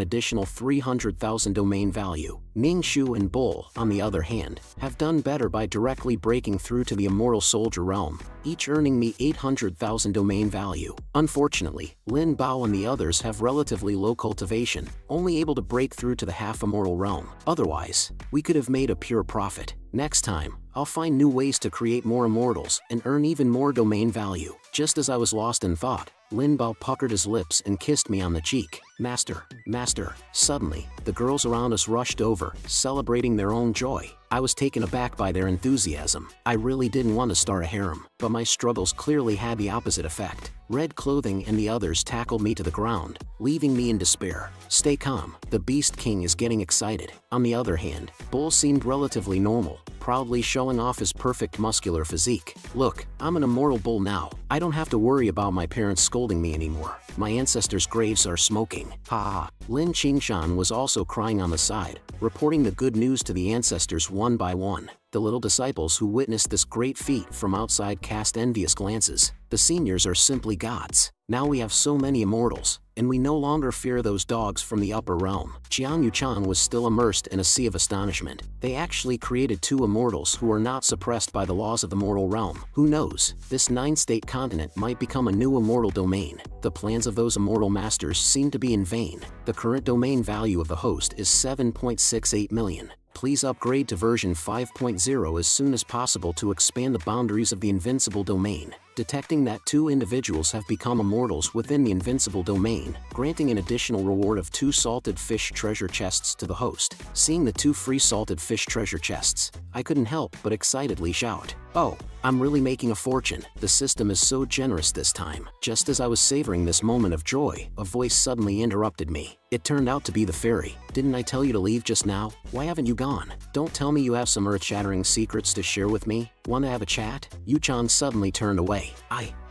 additional 300,000 domain value. Ning Shu and Bull, on the other hand, have done better by directly breaking through to the immortal soldier realm, each earning me 800,000 domain value. Unfortunately, Lin Bao and the others have relatively low cultivation, only able to break through to the half-immortal realm. Otherwise, we could have made a pure profit. Next time, I'll find new ways to create more immortals and earn even more domain value. Just as I was lost in thought, Lin Bao puckered his lips and kissed me on the cheek. Master, master. Suddenly, the girls around us rushed over, celebrating their own joy. I was taken aback by their enthusiasm. I really didn't want to start a harem, but my struggles clearly had the opposite effect. Red Clothing and the others tackled me to the ground, leaving me in despair. Stay calm, the Beast King is getting excited. On the other hand, Bull seemed relatively normal, proudly showing off his perfect muscular physique. Look, I'm an immortal bull now. I don't have to worry about my parents scolding me anymore. My ancestors' graves are smoking. Ha ha. Lin Qingshan was also crying on the side, reporting the good news to the ancestors one by one. The little disciples who witnessed this great feat from outside cast envious glances. The seniors are simply gods. Now we have so many immortals, and we no longer fear those dogs from the upper realm. Jiang Yuchan was still immersed in a sea of astonishment. They actually created 2 immortals who are not suppressed by the laws of the mortal realm. Who knows, this 9-state continent might become a new immortal domain. The plans of those immortal masters seem to be in vain. The current domain value of the host is 7.68 million. Please upgrade to version 5.0 as soon as possible to expand the boundaries of the invincible domain. Detecting that 2 individuals have become immortals within the invincible domain, granting an additional reward of 2 salted fish treasure chests to the host. Seeing the 2 free salted fish treasure chests, I couldn't help but excitedly shout, "Oh, I'm really making a fortune." The system is so generous this time. Just as I was savoring this moment of joy, a voice suddenly interrupted me. It turned out to be the fairy. "Didn't I tell you to leave just now? Why haven't you gone? Don't tell me you have some earth-shattering secrets to share with me? Want to have a chat?" Yuchan suddenly turned away.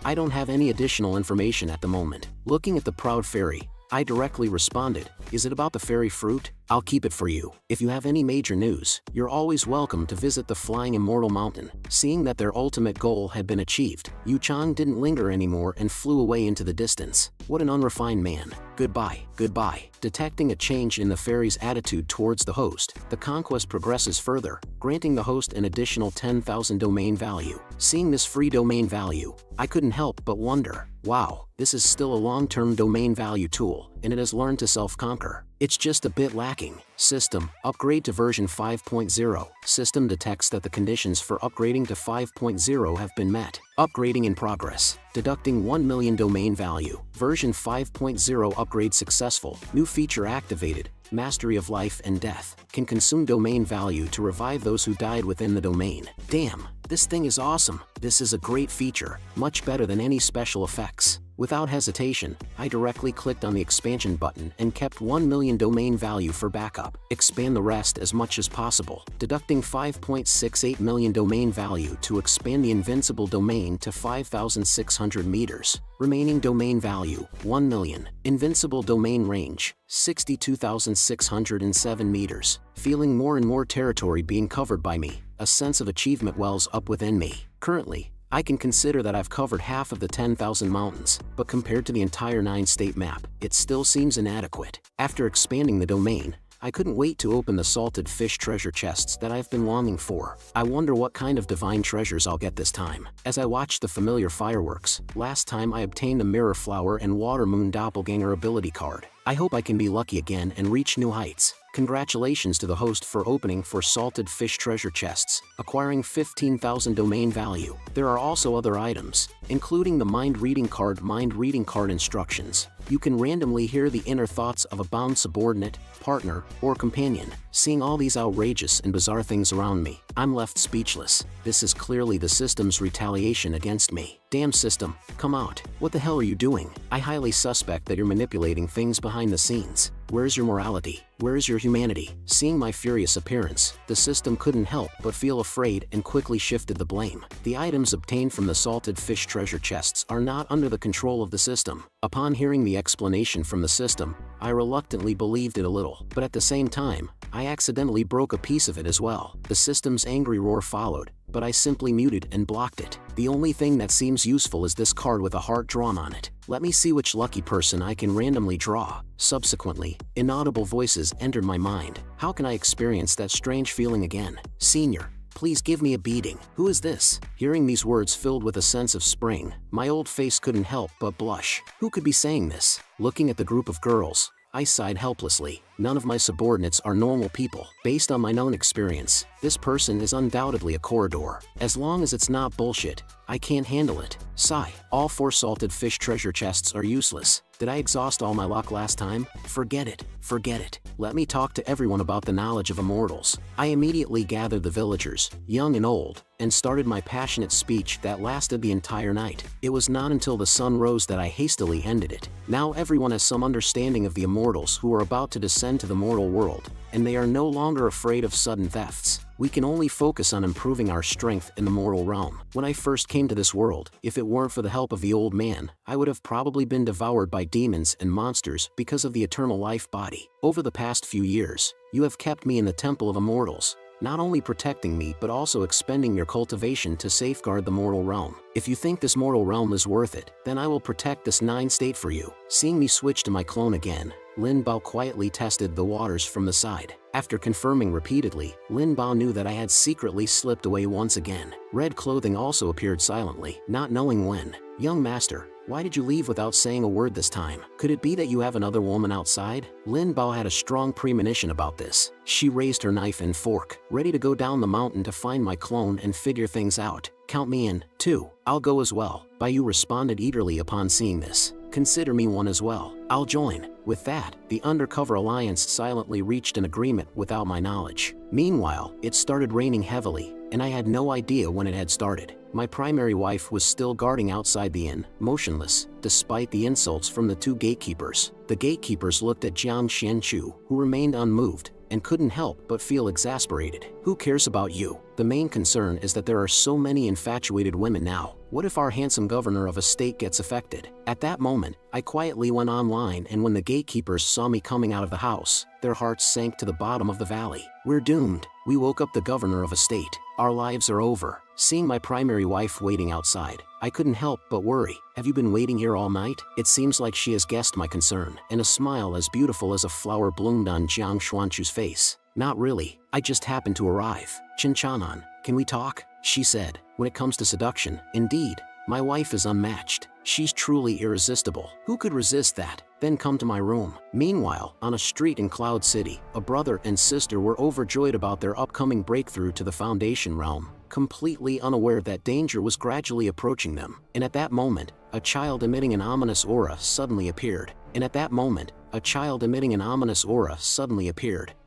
I don't have any additional information at the moment." Looking at the proud fairy, I directly responded, "Is it about the fairy fruit? I'll keep it for you. If you have any major news, you're always welcome to visit the Flying Immortal Mountain." Seeing that their ultimate goal had been achieved, Yuchan didn't linger anymore and flew away into the distance. What an unrefined man. Goodbye, goodbye. Detecting a change in the fairy's attitude towards the host, the conquest progresses further, granting the host an additional 10,000 domain value. Seeing this free domain value, I couldn't help but wonder, wow, this is still a long-term domain value tool, and it has learned to self-conquer. It's just a bit lacking. System, upgrade to version 5.0. System detects that the conditions for upgrading to 5.0 have been met. Upgrading in progress. Deducting 1 million domain value. Version 5.0 upgrade successful. New feature activated. Mastery of life and death. Can consume domain value to revive those who died within the domain. Damn, this thing is awesome. This is a great feature, much better than any special effects. Without hesitation, I directly clicked on the expansion button and kept 1 million domain value for backup. Expand the rest as much as possible, deducting 5.68 million domain value to expand the invincible domain to 5,600 meters. Remaining domain value, 1 million. Invincible domain range, 62,607 meters. Feeling more and more territory being covered by me, a sense of achievement wells up within me. Currently, I can consider that I've covered half of the 10,000 mountains, but compared to the entire 9-state map, it still seems inadequate. After expanding the domain, I couldn't wait to open the salted fish treasure chests that I've been longing for. I wonder what kind of divine treasures I'll get this time. As I watched the familiar fireworks, last time I obtained a mirror flower and water moon doppelganger ability card. I hope I can be lucky again and reach new heights. Congratulations to the host for opening for salted fish treasure chests, acquiring 15,000 domain value. There are also other items, including the mind reading card instructions. You can randomly hear the inner thoughts of a bound subordinate, partner, or companion. Seeing all these outrageous and bizarre things around me, I'm left speechless. This is clearly the system's retaliation against me. Damn system, come out. What the hell are you doing? I highly suspect that you're manipulating things behind the scenes. Where's your morality? Where is your humanity? Seeing my furious appearance, the system couldn't help but feel afraid and quickly shifted the blame. The items obtained from the salted fish treasure chests are not under the control of the system. Upon hearing the explanation from the system, I reluctantly believed it a little, but at the same time, I accidentally broke a piece of it as well. The system's angry roar followed, but I simply muted and blocked it. The only thing that seems useful is this card with a heart drawn on it. Let me see which lucky person I can randomly draw. Subsequently, inaudible voices entered my mind. How can I experience that strange feeling again? Senior, please give me a beating. Who is this? Hearing these words filled with a sense of spring, my old face couldn't help but blush. Who could be saying this? Looking at the group of girls, I sighed helplessly. None of my subordinates are normal people. Based on my known experience, this person is undoubtedly a corridor. As long as it's not bullshit, I can't handle it. Sigh. All 4 salted fish treasure chests are useless. Did I exhaust all my luck last time? Forget it. Forget it. Let me talk to everyone about the knowledge of immortals. I immediately gathered the villagers, young and old, and started my passionate speech that lasted the entire night. It was not until the sun rose that I hastily ended it. Now everyone has some understanding of the immortals who are about to descend to the mortal world, and they are no longer afraid of sudden thefts. We can only focus on improving our strength in the mortal realm. When I first came to this world, if it weren't for the help of the old man, I would have probably been devoured by demons and monsters because of the eternal life body. Over the past few years, you have kept me in the temple of immortals, not only protecting me but also expending your cultivation to safeguard the mortal realm. If you think this mortal realm is worth it, then I will protect this 9 state for you. Seeing me switch to my clone again, Lin Bao quietly tested the waters from the side. After confirming repeatedly, Lin Bao knew that I had secretly slipped away once again. Red clothing also appeared silently, not knowing when. Young master, why did you leave without saying a word this time? Could it be that you have another woman outside? Lin Bao had a strong premonition about this. She raised her knife and fork, ready to go down the mountain to find my clone and figure things out. Count me in, too. I'll go as well. Baiyu responded eagerly upon seeing this. Consider me one as well. I'll join. With that, the undercover alliance silently reached an agreement without my knowledge. Meanwhile, it started raining heavily, and I had no idea when it had started. My primary wife was still guarding outside the inn, motionless, despite the insults from the 2 gatekeepers. The gatekeepers looked at Jiang Xianchu, who remained unmoved, and couldn't help but feel exasperated. Who cares about you? The main concern is that there are so many infatuated women now. What if our handsome governor of a state gets affected? At that moment, I quietly went online, and when the gatekeepers saw me coming out of the house, their hearts sank to the bottom of the valley. We're doomed. We woke up the governor of a state. Our lives are over. Seeing my primary wife waiting outside, I couldn't help but worry. Have you been waiting here all night? It seems like she has guessed my concern, and a smile as beautiful as a flower bloomed on Jiang Xuanchu's face. Not really. I just happened to arrive. Chinchanan, can we talk? She said. When it comes to seduction, indeed, my wife is unmatched. She's truly irresistible. Who could resist that? Then come to my room. Meanwhile, on a street in Cloud City, a brother and sister were overjoyed about their upcoming breakthrough to the Foundation realm, completely unaware that danger was gradually approaching them. And at that moment, a child emitting an ominous aura suddenly appeared.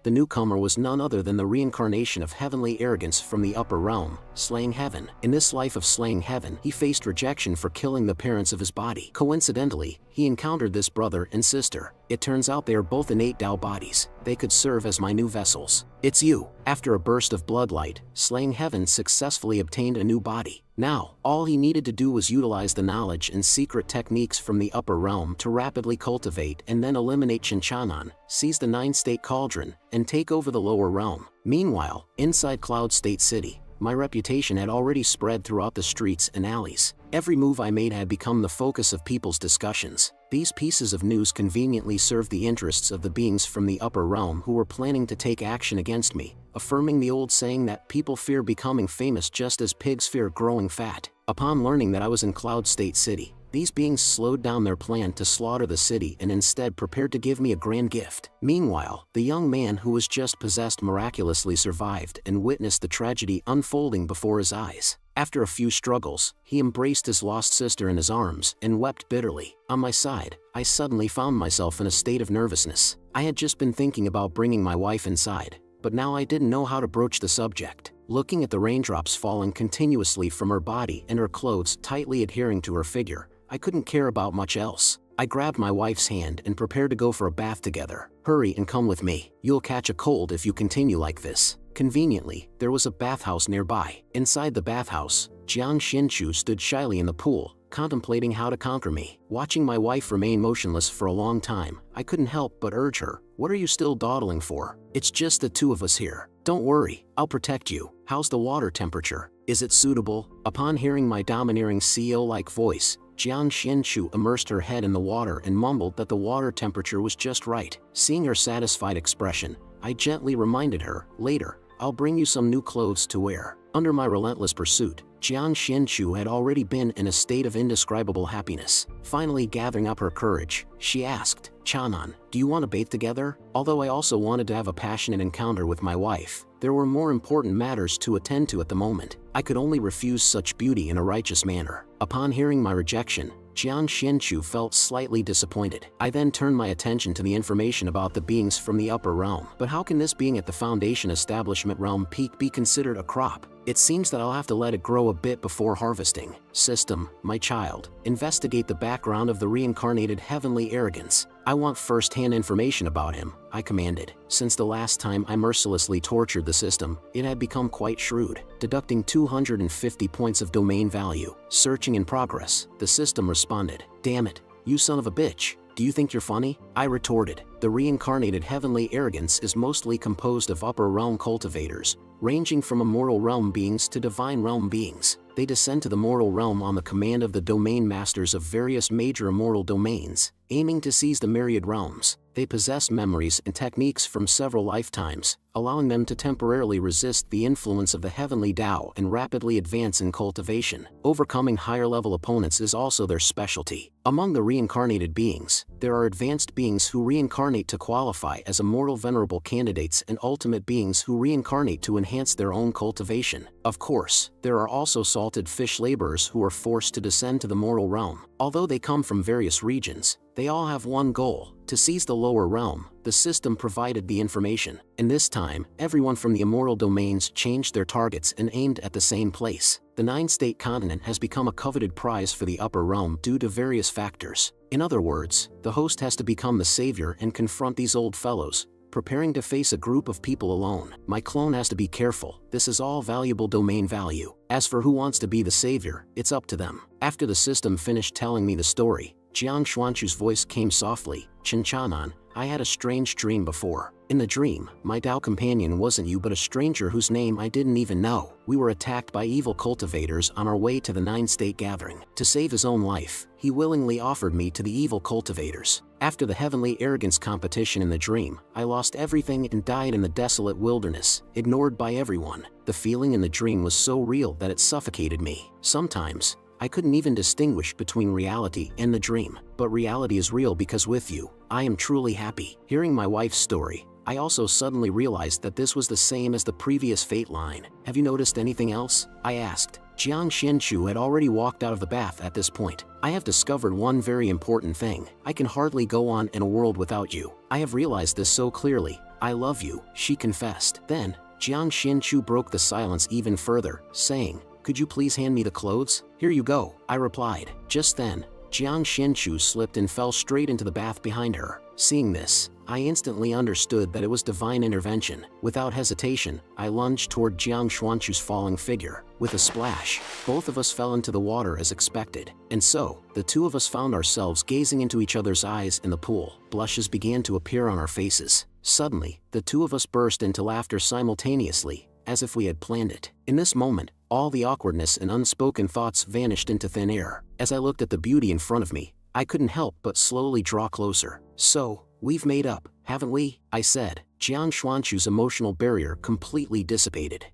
The newcomer was none other than the reincarnation of heavenly arrogance from the upper realm, Slaying Heaven. In this life of Slaying Heaven, he faced rejection for killing the parents of his body. Coincidentally, he encountered this brother and sister. It turns out they are both innate Tao bodies. They could serve as my new vessels. It's you. After a burst of bloodlight, Slaying Heaven successfully obtained a new body. Now, all he needed to do was utilize the knowledge and secret techniques from the upper realm to rapidly cultivate and then eliminate Chinchanan, seize the 9-state cauldron, and take over the lower realm. Meanwhile, inside Cloud State City, my reputation had already spread throughout the streets and alleys. Every move I made had become the focus of people's discussions. These pieces of news conveniently served the interests of the beings from the upper realm who were planning to take action against me, affirming the old saying that people fear becoming famous just as pigs fear growing fat. Upon learning that I was in Cloud State City, these beings slowed down their plan to slaughter the city and instead prepared to give me a grand gift. Meanwhile, the young man who was just possessed miraculously survived and witnessed the tragedy unfolding before his eyes. After a few struggles, he embraced his lost sister in his arms and wept bitterly. On my side, I suddenly found myself in a state of nervousness. I had just been thinking about bringing my wife inside, but now I didn't know how to broach the subject. Looking at the raindrops falling continuously from her body and her clothes tightly adhering to her figure, I couldn't care about much else. I grabbed my wife's hand and prepared to go for a bath together. Hurry and come with me. You'll catch a cold if you continue like this. Conveniently, there was a bathhouse nearby. Inside the bathhouse, Jiang Xinchu stood shyly in the pool, contemplating how to conquer me. Watching my wife remain motionless for a long time, I couldn't help but urge her, "What are you still dawdling for? It's just the two of us here. Don't worry, I'll protect you. How's the water temperature? Is it suitable?" Upon hearing my domineering CEO-like voice, Jiang Xinchu immersed her head in the water and mumbled that the water temperature was just right. Seeing her satisfied expression, I gently reminded her, "Later, I'll bring you some new clothes to wear." Under my relentless pursuit, Jiang Xinchu had already been in a state of indescribable happiness. Finally gathering up her courage, she asked, "Chanan, do you want to bathe together?" Although I also wanted to have a passionate encounter with my wife, there were more important matters to attend to at the moment. I could only refuse such beauty in a righteous manner. Upon hearing my rejection, Jiang Xinchu felt slightly disappointed. I then turned my attention to the information about the beings from the upper realm. But how can this being at the Foundation Establishment realm peak be considered a crop? It seems that I'll have to let it grow a bit before harvesting. System, my child, investigate the background of the reincarnated heavenly arrogance. I want first-hand information about him, I commanded. Since the last time I mercilessly tortured the system, it had become quite shrewd, deducting 250 points of domain value. Searching in progress, the system responded. "Damn it, you son of a bitch. Do you think you're funny?" I retorted. The reincarnated heavenly arrogance is mostly composed of upper realm cultivators, ranging from immortal realm beings to divine realm beings. They descend to the mortal realm on the command of the domain masters of various major immortal domains, aiming to seize the myriad realms. They possess memories and techniques from several lifetimes, allowing them to temporarily resist the influence of the heavenly Tao and rapidly advance in cultivation. Overcoming higher-level opponents is also their specialty. Among the reincarnated beings, there are advanced beings who reincarnate to qualify as immortal venerable candidates and ultimate beings who reincarnate to enhance their own cultivation. Of course, there are also salted fish laborers who are forced to descend to the mortal realm. Although they come from various regions, they all have one goal: to seize the lower realm. The system provided the information, and this time, everyone from the immortal domains changed their targets and aimed at the same place. The nine-state continent has become a coveted prize for the upper realm due to various factors. In other words, the host has to become the savior and confront these old fellows, preparing to face a group of people alone. My clone has to be careful. This is all valuable domain value. As for who wants to be the savior, it's up to them. After the system finished telling me the story, Jiang Xuanchu's voice came softly. "Chinchanan, I had a strange dream before. In the dream, my Tao companion wasn't you but a stranger whose name I didn't even know. We were attacked by evil cultivators on our way to the nine-state gathering. To save his own life, he willingly offered me to the evil cultivators. After the heavenly arrogance competition in the dream, I lost everything and died in the desolate wilderness, ignored by everyone. The feeling in the dream was so real that it suffocated me. Sometimes, I couldn't even distinguish between reality and the dream. But reality is real because with you, I am truly happy." Hearing my wife's story, I also suddenly realized that this was the same as the previous fate line. "Have you noticed anything else?" I asked. Jiang Xinchu had already walked out of the bath at this point. "I have discovered one very important thing. I can hardly go on in a world without you. I have realized this so clearly. I love you," she confessed. Then, Jiang Xinchu broke the silence even further, saying, "Could you please hand me the clothes?" "Here you go," I replied. Just then, Jiang Xinchu slipped and fell straight into the bath behind her. Seeing this, I instantly understood that it was divine intervention. Without hesitation, I lunged toward Jiang Xuanchu's falling figure. With a splash, both of us fell into the water as expected. And so, the two of us found ourselves gazing into each other's eyes in the pool. Blushes began to appear on our faces. Suddenly, the two of us burst into laughter simultaneously, as if we had planned it. In this moment, all the awkwardness and unspoken thoughts vanished into thin air. As I looked at the beauty in front of me, I couldn't help but slowly draw closer. "So, we've made up, haven't we?" I said. Jiang Xuanchu's emotional barrier completely dissipated.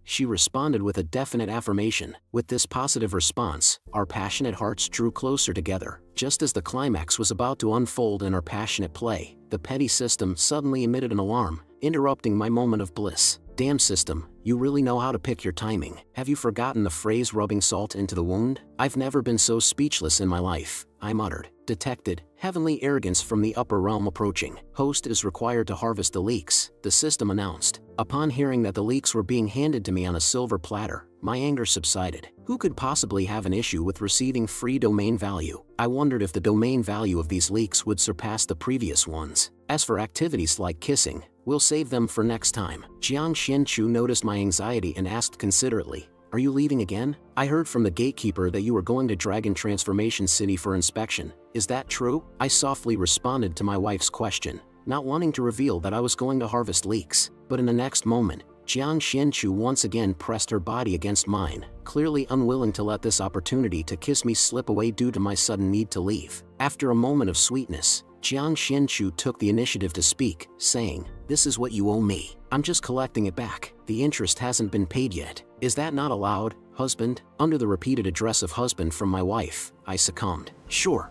She responded with a definite affirmation. With this positive response, our passionate hearts drew closer together. Just as the climax was about to unfold in our passionate play, the petty system suddenly emitted an alarm, interrupting my moment of bliss. "Damn system, you really know how to pick your timing. Have you forgotten the phrase rubbing salt into the wound?" "I've never been so speechless in my life," I muttered. Detected, heavenly arrogance from the upper realm approaching. "Host is required to harvest the leeks," the system announced. Upon hearing that the leeks were being handed to me on a silver platter, my anger subsided. Who could possibly have an issue with receiving free domain value? I wondered if the domain value of these leeks would surpass the previous ones. As for activities like kissing, we'll save them for next time. Jiang Xianchu noticed my anxiety and asked considerately, "Are you leaving again? I heard from the gatekeeper that you were going to Dragon Transformation City for inspection. Is that true?" I softly responded to my wife's question, not wanting to reveal that I was going to harvest leeks. But in the next moment, Jiang Xianchu once again pressed her body against mine, clearly unwilling to let this opportunity to kiss me slip away due to my sudden need to leave. After a moment of sweetness, Jiang Xianchu took the initiative to speak, saying, "This is what you owe me. I'm just collecting it back. The interest hasn't been paid yet. Is that not allowed, husband?" Under the repeated address of husband from my wife, I succumbed. Sure,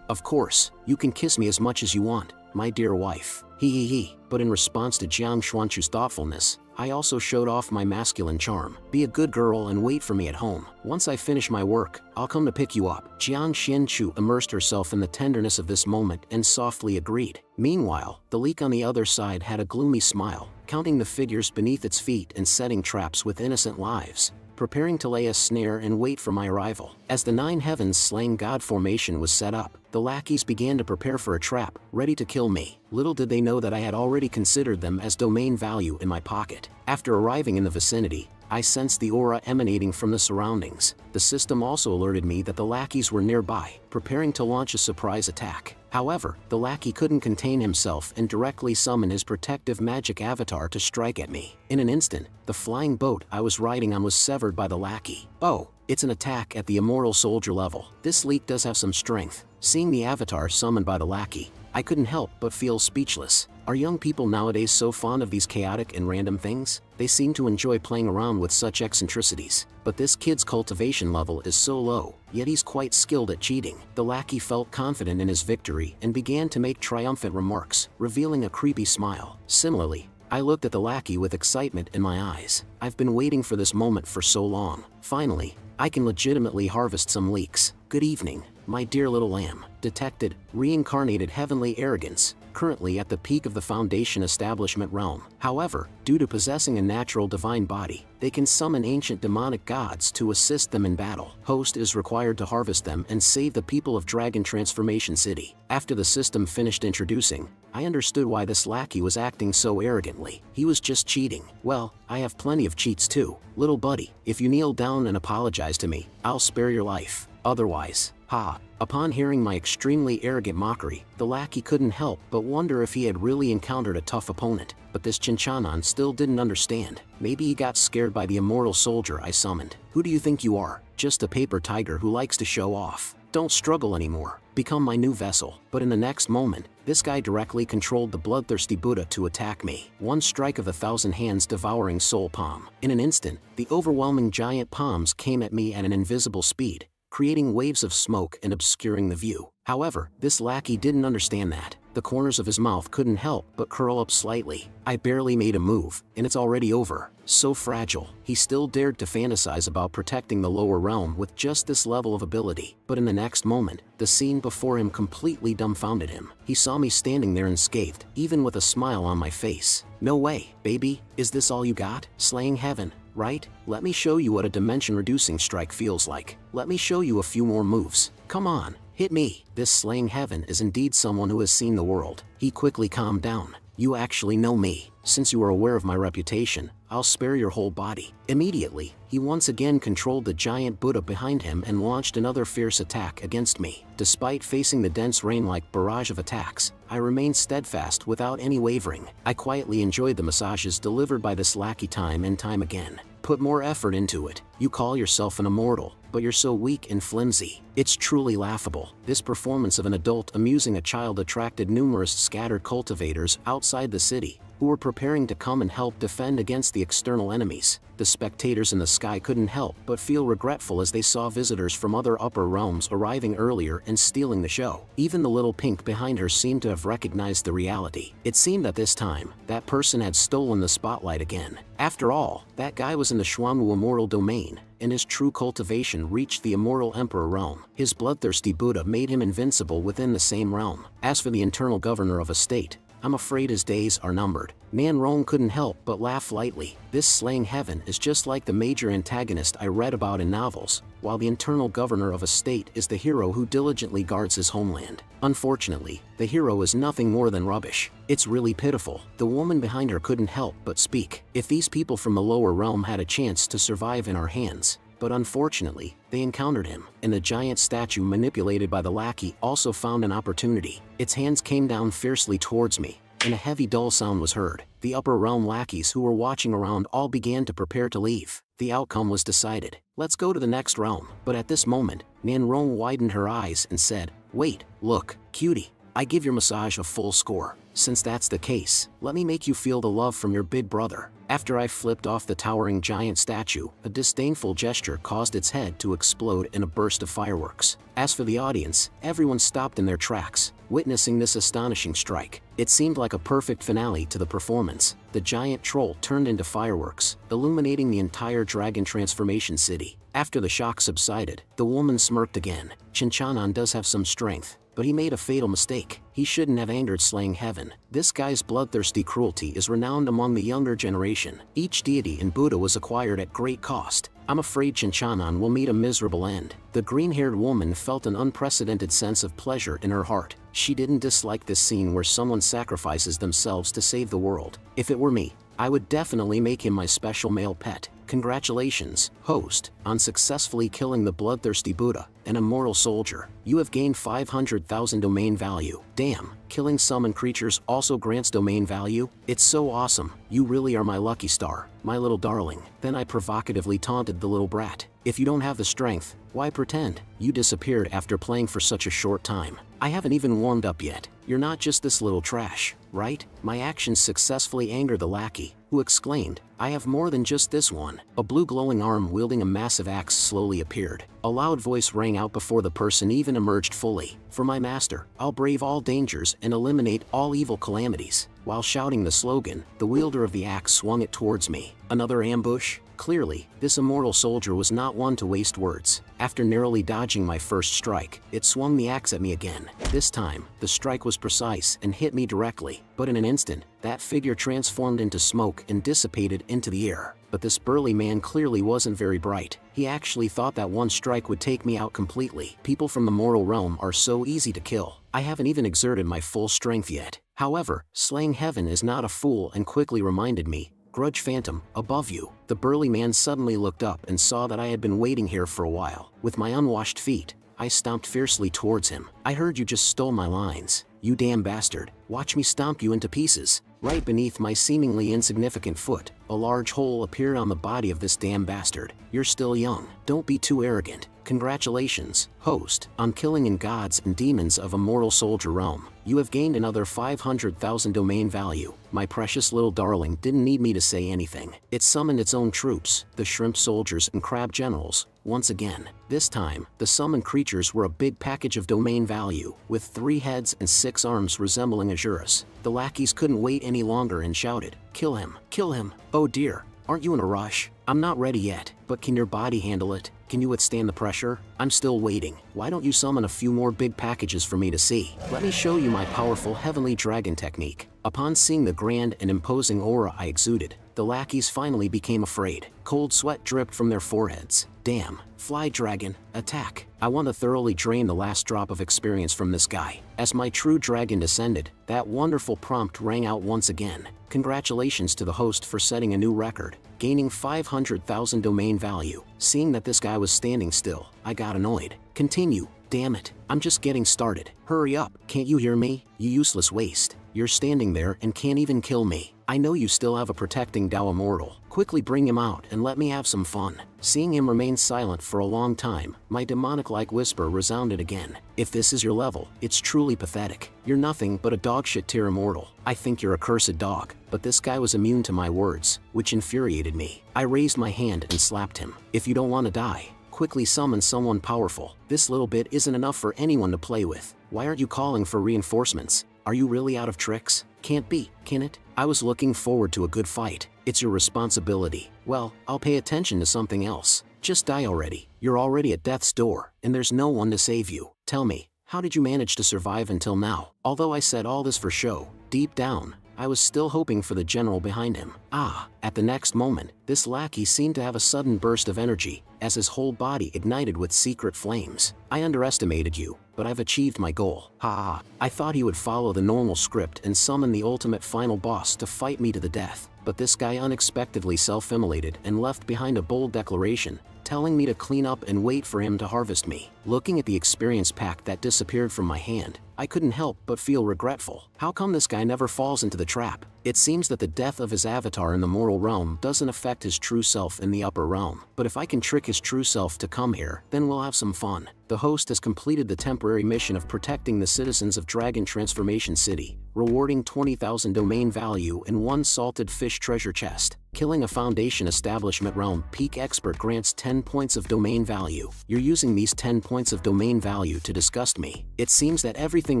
of course, you can kiss me as much as you want, my dear wife. He. But in response to Jiang Xuanchu's thoughtfulness, I also showed off my masculine charm. "Be a good girl and wait for me at home. Once I finish my work, I'll come to pick you up." Jiang Xianchu immersed herself in the tenderness of this moment and softly agreed. Meanwhile, the leek on the other side had a gloomy smile, counting the figures beneath its feet and setting traps with innocent lives, preparing to lay a snare and wait for my arrival. As the 9 heavens slaying god formation was set up, the lackeys began to prepare for a trap, ready to kill me. Little did they know that I had already considered them as domain value in my pocket. After arriving in the vicinity, I sensed the aura emanating from the surroundings. The system also alerted me that the lackeys were nearby, preparing to launch a surprise attack. However, the lackey couldn't contain himself and directly summoned his protective magic avatar to strike at me. In an instant, the flying boat I was riding on was severed by the lackey. "Oh, it's an attack at the immortal soldier level. This leak does have some strength." Seeing the avatar summoned by the lackey, I couldn't help but feel speechless. Are young people nowadays so fond of these chaotic and random things? They seem to enjoy playing around with such eccentricities. But this kid's cultivation level is so low, yet he's quite skilled at cheating. The lackey felt confident in his victory and began to make triumphant remarks, revealing a creepy smile. Similarly, I looked at the lackey with excitement in my eyes. I've been waiting for this moment for so long. Finally, I can legitimately harvest some leeks. "Good evening, my dear little lamb." Detected, reincarnated heavenly arrogance, currently at the peak of the Foundation establishment realm. However, due to possessing a natural divine body, they can summon ancient demonic gods to assist them in battle. Host is required to harvest them and save the people of Dragon Transformation City. After the system finished introducing, I understood why this lackey was acting so arrogantly. He was just cheating. Well, I have plenty of cheats too. Little buddy, if you kneel down and apologize to me, I'll spare your life. Otherwise, ha. Upon hearing my extremely arrogant mockery, the lackey couldn't help but wonder if he had really encountered a tough opponent. But this Chinchanon still didn't understand. Maybe he got scared by the immortal soldier I summoned. "Who do you think you are? Just a paper tiger who likes to show off. Don't struggle anymore. Become my new vessel." But in the next moment, this guy directly controlled the bloodthirsty Buddha to attack me. One strike of 1,000 hands devouring soul palm. In an instant, the overwhelming giant palms came at me at an invisible speed, creating waves of smoke and obscuring the view. However, this lackey didn't understand that. The corners of his mouth couldn't help but curl up slightly. I barely made a move, and it's already over. So fragile. He still dared to fantasize about protecting the lower realm with just this level of ability. But in the next moment, the scene before him completely dumbfounded him. He saw me standing there unscathed, even with a smile on my face. "No way, baby. Is this all you got? Slaying heaven, right? Let me show you what a dimension-reducing strike feels like. Let me show you a few more moves. Come on. Hit me." This slaying heaven is indeed someone who has seen the world. He quickly calmed down. "You actually know me. Since you are aware of my reputation, I'll spare your whole body." Immediately, he once again controlled the giant Buddha behind him and launched another fierce attack against me. Despite facing the dense rain-like barrage of attacks, I remained steadfast without any wavering. I quietly enjoyed the massages delivered by this lackey time and time again. "Put more effort into it. You call yourself an immortal, but you're so weak and flimsy. It's truly laughable. This performance of an adult amusing a child attracted numerous scattered cultivators outside the city, who were preparing to come and help defend against the external enemies. The spectators in the sky couldn't help but feel regretful as they saw visitors from other upper realms arriving earlier and stealing the show. Even the little pink behind her seemed to have recognized the reality. It seemed that this time, that person had stolen the spotlight again. After all, that guy was in the Xuanwu immortal domain, and his true cultivation reached the immortal emperor realm. His bloodthirsty Buddha made him invincible within the same realm. As for the internal governor of a state, I'm afraid his days are numbered. Nanrong couldn't help but laugh lightly. This slaying heaven is just like the major antagonist I read about in novels, while the internal governor of a state is the hero who diligently guards his homeland. Unfortunately, the hero is nothing more than rubbish. It's really pitiful. The woman behind her couldn't help but speak. If these people from the lower realm had a chance to survive in our hands, but unfortunately, they encountered him, and the giant statue manipulated by the lackey also found an opportunity. Its hands came down fiercely towards me, and a heavy dull sound was heard. The upper realm lackeys who were watching around all began to prepare to leave. The outcome was decided. Let's go to the next realm. But at this moment, Nanrong widened her eyes and said, "Wait, look, cutie, I give your massage a full score. Since that's the case, let me make you feel the love from your big brother." After I flipped off the towering giant statue, a disdainful gesture caused its head to explode in a burst of fireworks. As for the audience, everyone stopped in their tracks, witnessing this astonishing strike. It seemed like a perfect finale to the performance. The giant troll turned into fireworks, illuminating the entire dragon transformation city. After the shock subsided, the woman smirked again. Chinchanan does have some strength, but he made a fatal mistake. He shouldn't have angered slaying heaven. This guy's bloodthirsty cruelty is renowned among the younger generation. Each deity in Buddha was acquired at great cost. I'm afraid Chinchanan will meet a miserable end. The green-haired woman felt an unprecedented sense of pleasure in her heart. She didn't dislike this scene where someone sacrifices themselves to save the world. If it were me, I would definitely make him my special male pet. Congratulations, host, on successfully killing the bloodthirsty Buddha, an immortal soldier. You have gained 500,000 domain value. Damn, killing summon creatures also grants domain value? It's so awesome. You really are my lucky star, my little darling. Then I provocatively taunted the little brat. If you don't have the strength, why pretend? You disappeared after playing for such a short time. I haven't even warmed up yet. You're not just this little trash, right? My actions successfully angered the lackey, who exclaimed, "I have more than just this one." A blue glowing arm wielding a massive axe slowly appeared. A loud voice rang out before the person even emerged fully. "For my master, I'll brave all dangers and eliminate all evil calamities." While shouting the slogan, the wielder of the axe swung it towards me. Another ambush? Clearly, this immortal soldier was not one to waste words. After narrowly dodging my first strike, it swung the axe at me again. This time, the strike was precise and hit me directly, but in an instant, that figure transformed into smoke and dissipated into the air. But this burly man clearly wasn't very bright. He actually thought that one strike would take me out completely. People from the mortal realm are so easy to kill. I haven't even exerted my full strength yet. However, slaying heaven is not a fool and quickly reminded me, "Grudge Phantom, above you." The burly man suddenly looked up and saw that I had been waiting here for a while. With my unwashed feet, I stomped fiercely towards him. "I heard you just stole my lines. You damn bastard. Watch me stomp you into pieces." Right beneath my seemingly insignificant foot, a large hole appeared on the body of this damn bastard. "You're still young. Don't be too arrogant. Congratulations, host, on killing in gods and demons of immortal soldier realm. You have gained another 500,000 domain value." My precious little darling didn't need me to say anything. It summoned its own troops, the shrimp soldiers and crab generals, once again. This time, the summoned creatures were a big package of domain value, with 3 heads and 6 arms resembling Asurus. The lackeys couldn't wait any longer and shouted, "Kill him! Kill him! Oh dear, aren't you in a rush? I'm not ready yet, but can your body handle it? Can you withstand the pressure? I'm still waiting. Why don't you summon a few more big packages for me to see? Let me show you my powerful heavenly dragon technique." Upon seeing the grand and imposing aura I exuded, the lackeys finally became afraid. Cold sweat dripped from their foreheads. Damn, fly dragon, attack. I want to thoroughly drain the last drop of experience from this guy. As my true dragon descended, that wonderful prompt rang out once again. Congratulations to the host for setting a new record, gaining 500,000 domain value. Seeing that this guy was standing still, I got annoyed. Continue. Damn it, I'm just getting started. Hurry up, can't you hear me? You useless waste. You're standing there and can't even kill me. I know you still have a protecting Tao immortal. Quickly bring him out and let me have some fun. Seeing him remain silent for a long time, my demonic-like whisper resounded again. If this is your level, it's truly pathetic. You're nothing but a dogshit tier immortal. I think you're a cursed dog. But this guy was immune to my words, which infuriated me. I raised my hand and slapped him. If you don't want to die, quickly summon someone powerful. This little bit isn't enough for anyone to play with. Why aren't you calling for reinforcements? Are you really out of tricks? Can't be, can it? I was looking forward to a good fight. It's your responsibility. Well, I'll pay attention to something else. Just die already. You're already at death's door, and there's no one to save you. Tell me, how did you manage to survive until now? Although I said all this for show, deep down, I was still hoping for the general behind him. At the next moment, this lackey seemed to have a sudden burst of energy, as his whole body ignited with secret flames. I underestimated you, but I've achieved my goal. I thought he would follow the normal script and summon the ultimate final boss to fight me to the death, but this guy unexpectedly self-immolated and left behind a bold declaration, telling me to clean up and wait for him to harvest me. Looking at the experience pack that disappeared from my hand, I couldn't help but feel regretful. How come this guy never falls into the trap? It seems that the death of his avatar in the mortal realm doesn't affect his true self in the upper realm. But if I can trick his true self to come here, then we'll have some fun. The host has completed the temporary mission of protecting the citizens of Dragon Transformation City, rewarding 20,000 domain value and 1 salted fish treasure chest. Killing a Foundation Establishment Realm Peak Expert grants 10 points of domain value. You're using these 10 points of domain value to disgust me. It seems that everything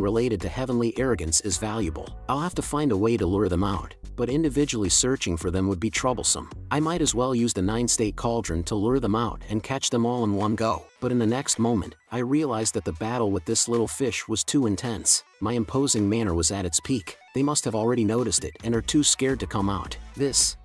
related to heavenly arrogance is valuable. I'll have to find a way to lure them out, but individually searching for them would be troublesome. I might as well use the 9-state cauldron to lure them out and catch them all in one go. But in the next moment, I realized that the battle with this little fish was too intense. My imposing manner was at its peak. They must have already noticed it and are too scared to come out.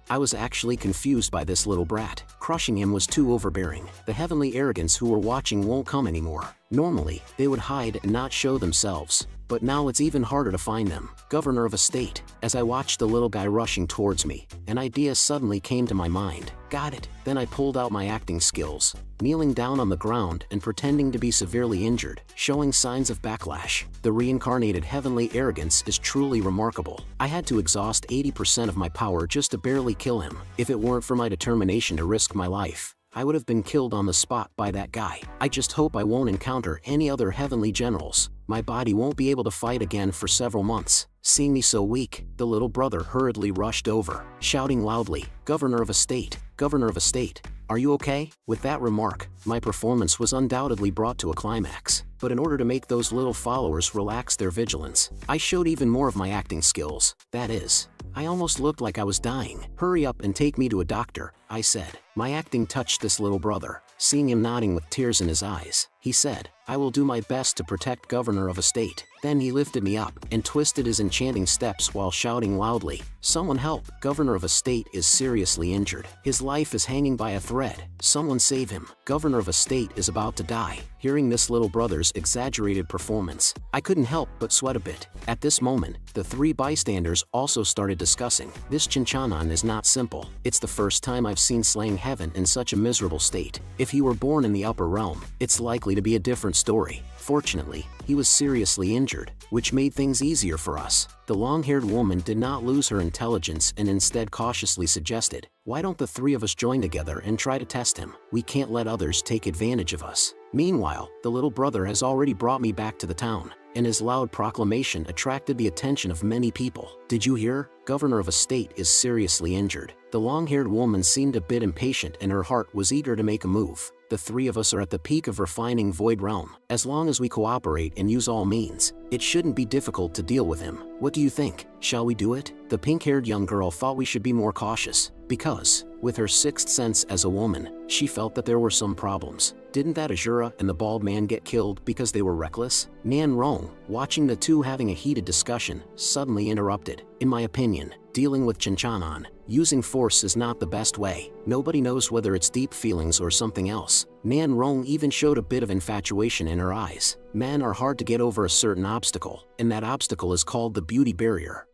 I was actually confused by this little brat. Crushing him was too overbearing. The heavenly arrogants who were watching won't come anymore. Normally, they would hide and not show themselves, but now it's even harder to find them. Governor of a state. As I watched the little guy rushing towards me, an idea suddenly came to my mind. Got it. Then I pulled out my acting skills, kneeling down on the ground and pretending to be severely injured, showing signs of backlash. The reincarnated heavenly arrogance is truly remarkable. I had to exhaust 80% of my power just to barely kill him. If it weren't for my determination to risk my life, I would have been killed on the spot by that guy. I just hope I won't encounter any other heavenly generals. My body won't be able to fight again for several months. Seeing me so weak, the little brother hurriedly rushed over, shouting loudly, "Governor of a state! Governor of a state! Are you okay?" With that remark, my performance was undoubtedly brought to a climax. But in order to make those little followers relax their vigilance, I showed even more of my acting skills. That is, I almost looked like I was dying. "Hurry up and take me to a doctor," I said. My acting touched this little brother. Seeing him nodding with tears in his eyes, he said, "I will do my best to protect Governor of a state." Then he lifted me up and twisted his enchanting steps while shouting loudly, "Someone help! Governor of a state is seriously injured. His life is hanging by a thread. Someone save him. Governor of a state is about to die." Hearing this little brother's exaggerated performance, I couldn't help but sweat a bit. At this moment, the 3 bystanders also started discussing. This Chinchanan is not simple. It's the first time I've seen slaying heaven in such a miserable state. If he were born in the upper realm, it's likely to be a different story. Fortunately, he was seriously injured, which made things easier for us. The long-haired woman did not lose her intelligence and instead cautiously suggested, "Why don't the 3 of us join together and try to test him? We can't let others take advantage of us." Meanwhile, the little brother has already brought me back to the town, and his loud proclamation attracted the attention of many people. "Did you hear? Governor of a state is seriously injured." The long-haired woman seemed a bit impatient and her heart was eager to make a move. The 3 of us are at the peak of refining Void Realm. As long as we cooperate and use all means, it shouldn't be difficult to deal with him. What do you think? Shall we do it? The pink-haired young girl thought we should be more cautious, because, with her 6th sense as a woman, she felt that there were some problems. Didn't that Asura and the bald man get killed because they were reckless? Nan Rong, watching the 2 having a heated discussion, suddenly interrupted. "In my opinion, dealing with Chinchanan, using force is not the best way. Nobody knows whether it's deep feelings or something else." Nan Rong even showed a bit of infatuation in her eyes. Men are hard to get over a certain obstacle, and that obstacle is called the beauty barrier.